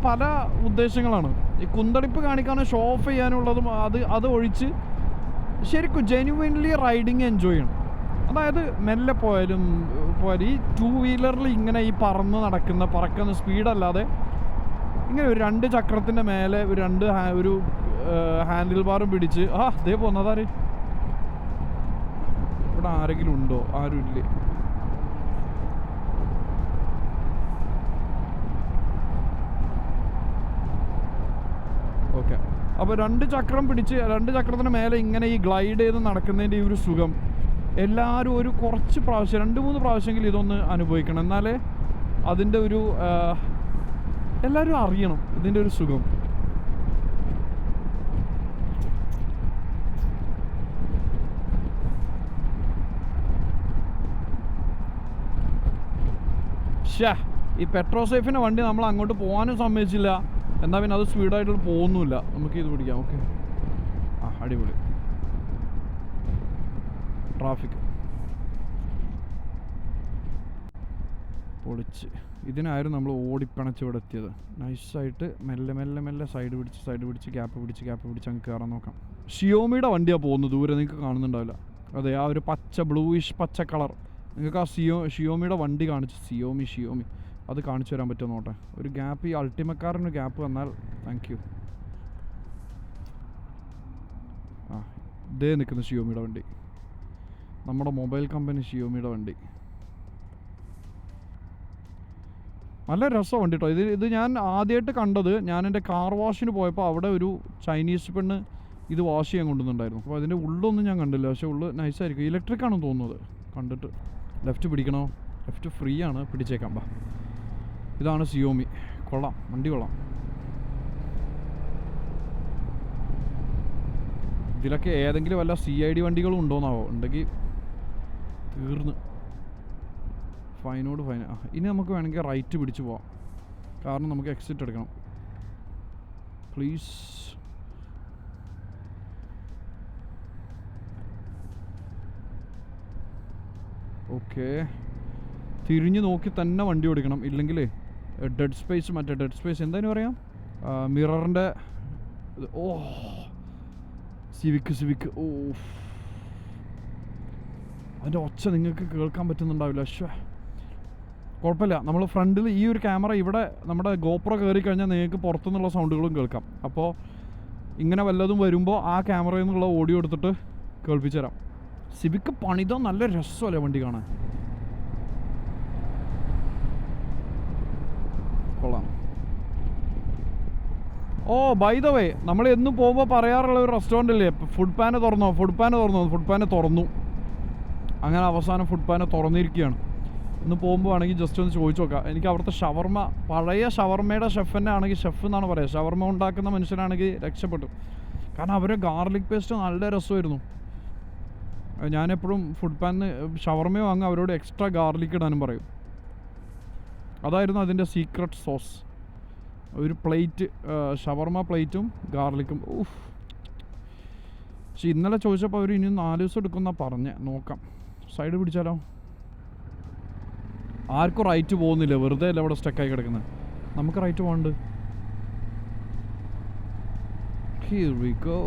പല ഉദ്ദേശങ്ങളാണ്. ഈ കുന്തളിപ്പ് കാണിക്കാനും ഷോ ഓഫ് ചെയ്യാനുള്ളതും അത് ഒഴിച്ച് ശരിക്കും ജെന്യുവൻലി റൈഡിങ് എൻജോയ് ചെയ്യണം. അതായത് മെല്ലെ പോയാലും ഈ 2 വീലറിൽ ഇങ്ങനെ ഈ പറക്കുന്ന സ്പീഡല്ലാതെ ഇങ്ങനെ ഒരു 2 ചക്രത്തിൻ്റെ മേലെ ഒരു ഹാൻഡിൽ ബാറും പിടിച്ച് ദേ പോന്നതാര് ഇവിടെ ആരെങ്കിലും ഉണ്ടോ? ആരും ഇല്ലേ? ഓക്കെ. അപ്പോൾ 2 ചക്രം പിടിച്ച് 2 ചക്രത്തിന് മേലെ ഇങ്ങനെ ഈ ഗ്ലൈഡ് ചെയ്ത് നടക്കുന്നതിൻ്റെ ഈ ഒരു സുഖം എല്ലാവരും ഒരു കുറച്ച് പ്രാവശ്യം 2-3 പ്രാവശ്യമെങ്കിലും ഇതൊന്ന് അനുഭവിക്കണം. എന്നാലേ അതിൻ്റെ ഒരു എല്ലാവരും അറിയണം ഇതിൻ്റെ ഒരു സുഖം. ഈ പെട്രോസേഫിൻ്റെ വണ്ടി നമ്മൾ അങ്ങോട്ട് പോകാനും സമ്മതിച്ചില്ല. എന്നാൽ പിന്നെ അത് സ്പീഡായിട്ട് പോകുന്നുമില്ല. നമുക്ക് ഇത് പിടിക്കാം. ഓക്കെ, അടിപൊളി. ട്രാഫിക് പൊളിച്ച്. ഇതിനായിരുന്നു നമ്മൾ ഓടിപ്പണച്ച് ഇവിടെ എത്തിയത്. നൈസായിട്ട് മെല്ലെ സൈഡ് പിടിച്ച് ഗ്യാപ്പ് പിടിച്ച് അങ്ങ് കയറാൻ നോക്കാം. ഷിയോമിയുടെ വണ്ടിയാണ് പോകുന്നത്. ദൂരെ നിങ്ങൾക്ക് കാണുന്നുണ്ടാവില്ല. അതെ, ആ ഒരു ബ്ലൂയിഷ് പച്ച കളർ. നിങ്ങൾക്ക് ആ ഷിയോമിയുടെ വണ്ടി ഷിയോമി അത് കാണിച്ചു തരാൻ പറ്റുമോ നോട്ടെ. ഒരു ഗ്യാപ്പ്, ഈ അൾട്ടിമക്കാരന് ഗ്യാപ്പ് വന്നാൽ താങ്ക് യു. ഇതേ നിൽക്കുന്ന ഷിയോമിയുടെ വണ്ടി, നമ്മുടെ മൊബൈൽ കമ്പനി ഷിയോമിയുടെ വണ്ടി. നല്ല രസമാണ് വണ്ടി കേട്ടോ. ഇത് ഞാൻ ആദ്യമായിട്ട് കണ്ടത് ഞാൻ എൻ്റെ കാർ വാഷിന് പോയപ്പോൾ അവിടെ ഒരു ചൈനീസ് പെണ്ണ് ഇത് വാഷ് ചെയ്യാൻ കൊണ്ടുവന്നിട്ടുണ്ടായിരുന്നു. അപ്പോൾ അതിൻ്റെ ഉള്ളൊന്നും ഞാൻ കണ്ടില്ല. പക്ഷേ ഉള്ളു നൈസായിരിക്കും. ഇലക്ട്രിക് ആണെന്ന് തോന്നുന്നത് കണ്ടിട്ട്. ലെഫ്റ്റ് പിടിക്കണോ? ലെഫ്റ്റ് ഫ്രീ ആണ്, പിടിച്ചേക്കാം. ഇതാണ് ഷിയോമി. കൊള്ളാം, വണ്ടി കൊള്ളാം. ഇതിലൊക്കെ ഏതെങ്കിലും വല്ല CID വണ്ടികളും ഉണ്ടോയെന്നാവോ? ഉണ്ടെങ്കിൽ തീർന്ന് ഫൈനോട് ഫൈൻ. ഇനി നമുക്ക് വേണമെങ്കിൽ റൈറ്റ് പിടിച്ച് പോവാം. കാരണം നമുക്ക് എക്സിറ്റ് എടുക്കണം. പ്ലീസ്. ഓക്കെ, തിരിഞ്ഞ് നോക്കി തന്നെ വണ്ടി ഓടിക്കണം. ഇല്ലെങ്കിൽ ഡെഡ് സ്പേസ് എന്തായാലും പറയാം, മിററിൻ്റെ സിവിക്ക് അതിൻ്റെ ഒച്ച നിങ്ങൾക്ക് കേൾക്കാൻ പറ്റുന്നുണ്ടാവില്ല. കുഴപ്പമില്ല, നമ്മൾ ഫ്രണ്ടിൽ ഈ ഒരു ക്യാമറ ഇവിടെ നമ്മുടെ ഗോപ്രോ കയറി കഴിഞ്ഞാൽ നിങ്ങൾക്ക് പുറത്തുനിന്നുള്ള സൗണ്ടുകളും കേൾക്കാം. അപ്പോൾ ഇങ്ങനെ വല്ലതും വരുമ്പോൾ ആ ക്യാമറയിൽ നിന്നുള്ള ഓഡിയോ എടുത്തിട്ട് കേൾപ്പിച്ചു തരാം. സിവിക്ക് പണിതോ നല്ല രസമല്ലേ വണ്ടി കാണാൻ. കൊള്ളാം. ബൈ ദ വേ, നമ്മൾ എന്നും പോകുമ്പോൾ പറയാറുള്ള ഒരു റെസ്റ്റോറൻ്റ് അല്ലേ, ഫുഡ് പാന് തുറന്നു. അങ്ങനെ അവസാനം ഫുഡ് പാന് തുറന്നിരിക്കുകയാണ്. ഇന്ന് പോകുമ്പോൾ ആണെങ്കിൽ ജസ്റ്റ് ഒന്ന് ചോദിച്ചു നോക്കാം. എനിക്ക് അവിടുത്തെ ഷവർമ, പഴയ ഷവർമയുടെ ഷെഫ് എന്നാണ് പറയുക. ഷവർമ ഉണ്ടാക്കുന്ന മനുഷ്യനാണെങ്കിൽ രക്ഷപ്പെട്ടു. കാരണം അവരെ ഗാർലിക് പേസ്റ്റ് നല്ല രസമായിരുന്നു. ഞാനെപ്പോഴും ഫുഡ് പാനിന് ഷവർമ വാങ്ങുക, അവരോട് എക്സ്ട്രാ ഗാർലിക് ഇടാനും പറയും. അതായിരുന്നു അതിൻ്റെ സീക്രട്ട് സോസ്. ഒരു പ്ലേറ്റ് ഷവർമ പ്ലേറ്റും ഗാർലിക്കും. പക്ഷെ ഇന്നലെ ചോദിച്ചപ്പോൾ അവർ ഇനി 4 ദിവസം എടുക്കുമെന്നാണ് പറഞ്ഞ്. നോക്കാം. സൈഡ് പിടിച്ചാലോ? ആർക്കും റൈറ്റ് പോകുന്നില്ല, വെറുതെ അല്ല ഇവിടെ സ്റ്റക്കായി കിടക്കുന്നത്. നമുക്ക് റൈറ്റ് പോകണ്ട്. Here we go.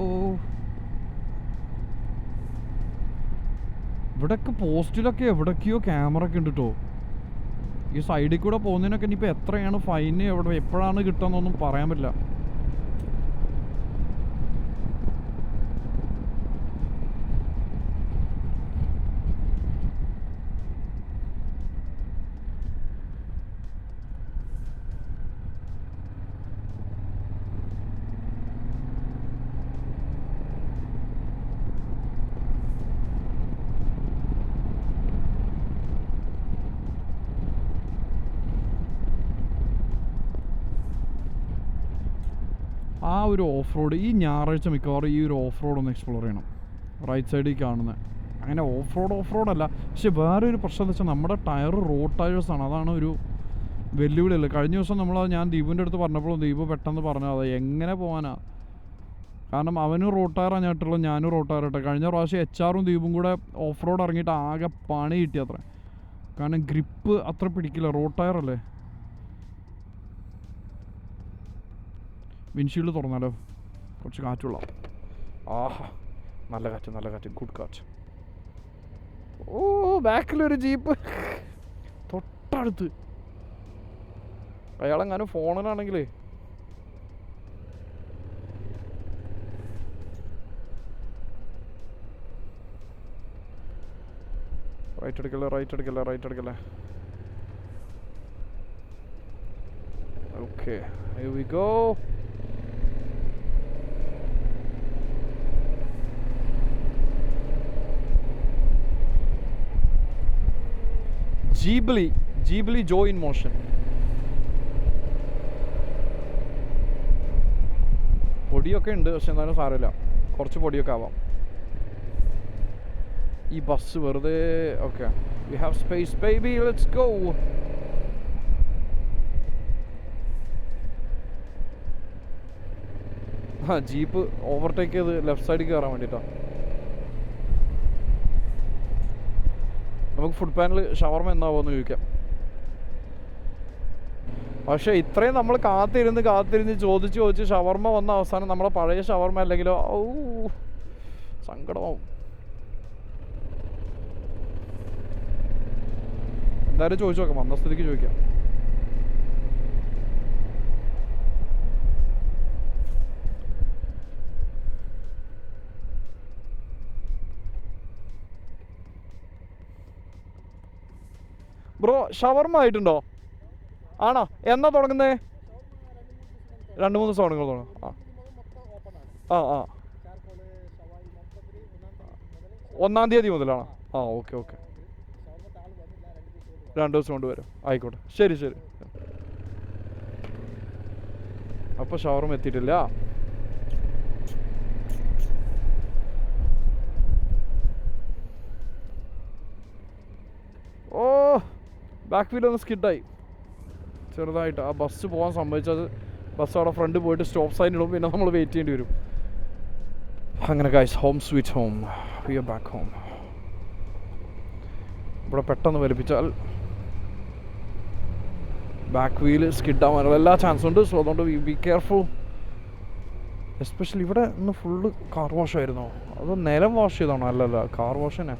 ഇവിടെയൊക്കെ പോസ്റ്റിലൊക്കെ എവിടേക്കെയോ ക്യാമറ ഒക്കെ ഉണ്ട് കേട്ടോ. ഈ സൈഡിൽ കൂടെ പോകുന്നതിനൊക്കെ ഇനിയിപ്പോൾ എത്രയാണ് ഫൈന്, എപ്പോഴാണ് കിട്ടുകയെന്നൊന്നും പറയാൻ പറ്റില്ല. ആ ഒരു ഓഫ് റോഡ് ഈ ഞായറാഴ്ച മിക്കവാറും ഈ ഒരു ഓഫ് റോഡ് ഒന്ന് എക്സ്പ്ലോർ ചെയ്യണം. റൈറ്റ് സൈഡിൽ കാണുന്നത് അങ്ങനെ ഓഫ് റോഡല്ല. പക്ഷെ വേറെ ഒരു പ്രശ്നം എന്ന് വെച്ചാൽ നമ്മുടെ ടയർ റോഡ് ടയേഴ്സാണ്. അതാണ് ഒരു വെല്ലുവിളിയല്ല. കഴിഞ്ഞ ദിവസം ഞാൻ ദീപുവിൻ്റെ അടുത്ത് പറഞ്ഞപ്പോൾ ദീപു പെട്ടെന്ന് പറഞ്ഞത് അത് എങ്ങനെ പോകാനാ, കാരണം അവനും റോഡ് ടയർ അഞ്ഞിട്ടുള്ളൂ, ഞാനും റോഡ് ടയർ ഇട്ടെ. കഴിഞ്ഞ പ്രാവശ്യം HR-ഉം ദീപും കൂടെ ഓഫ് റോഡ് ഇറങ്ങിയിട്ട് ആകെ പണി കിട്ടി അത്ര. കാരണം ഗ്രിപ്പ് അത്ര പിടിക്കില്ല, റോഡ് ടയർ അല്ലേ. വിൻഷീൽഡ് തുറന്നാലോ, കുറച്ച് കാറ്റുള്ള. ആഹാ, നല്ല കാറ്റ്, ഗുഡ് കാറ്റ്. ഓ, ബാക്കിലൊരു ജീപ്പ് തൊട്ടടുത്ത്. അയാളെങ്ങാനും ഫോണിലാണെങ്കിലേ റൈറ്റ് എടുക്കല്ലേ. Okay, here we go. Ghibli Joy in Motion. പൊടിയൊക്കെ ഉണ്ട്, പക്ഷെ എന്നാലും സാരമില്ല, കുറച്ച് പൊടിയൊക്കെ ആവാം. ഈ ബസ് വെറുതെ. Okay, we have space baby, let's go. Jeep overtake ചെയ്ത് ലെഫ്റ്റ് സൈഡിൽ കയറാൻ വേണ്ടിയിട്ടാണ്. നമുക്ക് ഫുഡ് പാനിൽ ഷവർമ എന്നാവുമെന്ന് ചോദിക്കാം. പക്ഷേ ഇത്രയും നമ്മൾ കാത്തിരുന്ന് ചോദിച്ച് ഷവർമ വന്ന അവസാനം നമ്മളെ പഴയ ഷവർമ അല്ലെങ്കിലോ സങ്കടമാവും. എന്തായാലും ചോദിച്ചു നോക്കാം, വന്ന സ്ഥിതിക്ക് ചോദിക്കാം. ബ്രോ, ഷവർമ ആയിട്ടുണ്ടോ? ആണോ? എന്നാ തുടങ്ങുന്നത്? 2-3 ദിവസം തുടങ്ങും. ആ 1-ാം തീയതി മുതലാണോ? ഓക്കെ 2 ദിവസം കൊണ്ട് വരും. ആയിക്കോട്ടെ, ശരി. അപ്പോൾ ഷവർമ എത്തിയിട്ടില്ല. ഓ, ബാക്ക് വീലൊന്ന് സ്കിഡായി ചെറുതായിട്ട്. ആ ബസ് പോകാൻ സംഭവിച്ചത്, ബസ് അവിടെ ഫ്രണ്ട് പോയിട്ട് സ്റ്റോപ്പ് സൈൻ ഇടും, പിന്നെ നമ്മൾ വെയിറ്റ് ചെയ്യേണ്ടി വരും. അങ്ങനെ guys, home sweet home, we are back home. ഇവിടെ പെട്ടെന്ന് വലിപ്പിച്ചാൽ ബാക്ക് വീല് സ്കിഡാവാനുള്ള എല്ലാ ചാൻസും ഉണ്ട്. സോ അതുകൊണ്ട് ബി കെയർഫുൾ. എസ്പെഷ്യലി ഇവിടെ ഇന്ന് ഫുള്ള് കാർ വാഷ് ആയിരുന്നോ, അതോ നിലം വാഷ് ചെയ്താണോ? അല്ലല്ല, കാർ വാഷ് തന്നെ.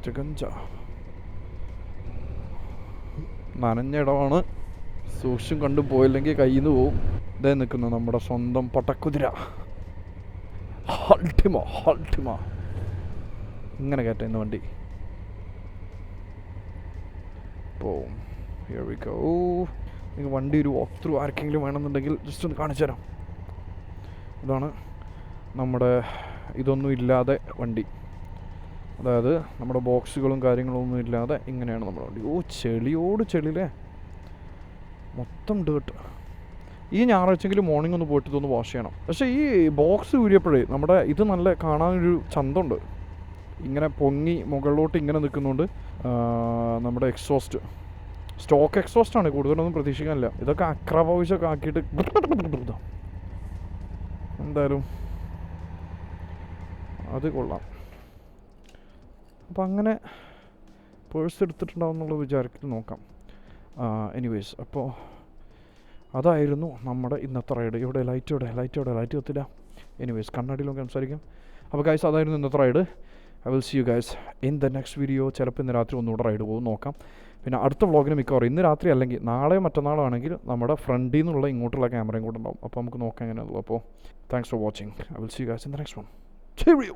ചകഞ്ച നനഞ്ഞ ഇടമാണ്, സൂക്ഷിച്ചും കണ്ടു പോയില്ലെങ്കിൽ കയ്യിൽ നിന്ന് പോവും. ഇതേ നിൽക്കുന്നു നമ്മുടെ സ്വന്തം പട്ടക്കുതിര ഹൾട്ടിമ. ഇങ്ങനെ കയറ്റ ഇന്ന് വണ്ടി പോവും. Here we go. നിങ്ങൾ വണ്ടി ഒരു വാക്ക് ത്രൂ ആർക്കെങ്കിലും വേണമെന്നുണ്ടെങ്കിൽ ജസ്റ്റ് ഒന്ന് കാണിച്ചു തരാം. ഇതാണ് നമ്മുടെ ഇതൊന്നും ഇല്ലാതെ വണ്ടി, അതായത് നമ്മുടെ ബോക്സുകളും കാര്യങ്ങളൊന്നും ഇല്ലാതെ ഇങ്ങനെയാണ് നമ്മുടെ വണ്ടി. ഓ, ചെളിയില്ലേ, മൊത്തം ഡേർട്ട്. ഈ ഞായറാഴ്ചയെങ്കിലും മോർണിംഗ് ഒന്ന് പോയിട്ട് ഇതൊന്ന് വാഷ് ചെയ്യണം. പക്ഷേ ഈ ബോക്സ് ഊരിയപ്പോഴേ നമ്മുടെ ഇത് നല്ല കാണാനൊരു ചന്തമുണ്ട്. ഇങ്ങനെ പൊങ്ങി മുകളിലോട്ട് ഇങ്ങനെ നിൽക്കുന്നുണ്ട്. നമ്മുടെ സ്റ്റോക്ക് എക്സോസ്റ്റാണ്, കൂടുതലൊന്നും പ്രതീക്ഷിക്കാനില്ല. ഇതൊക്കെ അക്രവോയിസൊക്കെ ആക്കിയിട്ട് എന്തായാലും അത് കൊള്ളാം. അപ്പോൾ അങ്ങനെ പേഴ്സ് എടുത്തിട്ടുണ്ടാവും എന്നുള്ള വിചാരത്തിൽ നോക്കാം. എനിവേസ്, അപ്പോൾ അതായിരുന്നു നമ്മുടെ ഇന്നത്തെ റൈഡ്. ഇവിടെ ലൈറ്റ് കത്തില്ല. എനിവേസ്, കണ്ണാടിയിലും സംസാരിക്കാം. അപ്പോൾ ഗൈസ്, അതായിരുന്നു ഇന്നത്തെ ride. I will see you guys in the next video. ചിലപ്പോൾ ഇന്ന് രാത്രി ഒന്നുകൂടെ റൈഡ് പോകും, നോക്കാം. പിന്നെ അടുത്ത വ്ളോഗിന് മിക്കവാറും ഇന്ന് രാത്രി അല്ലെങ്കിൽ നാളെയോ മറ്റന്നാളോ ആണെങ്കിൽ നമ്മുടെ ഫ്രണ്ടിൽ നിന്നുള്ള ഇങ്ങോട്ടുള്ള ക്യാമറയും കൂടെ ഉണ്ടാവും. അപ്പോൾ നമുക്ക് നോക്കാം എങ്ങനെയുള്ളൂ. അപ്പോൾ thanks for watching. I will see you guys in the next one. Cheerio!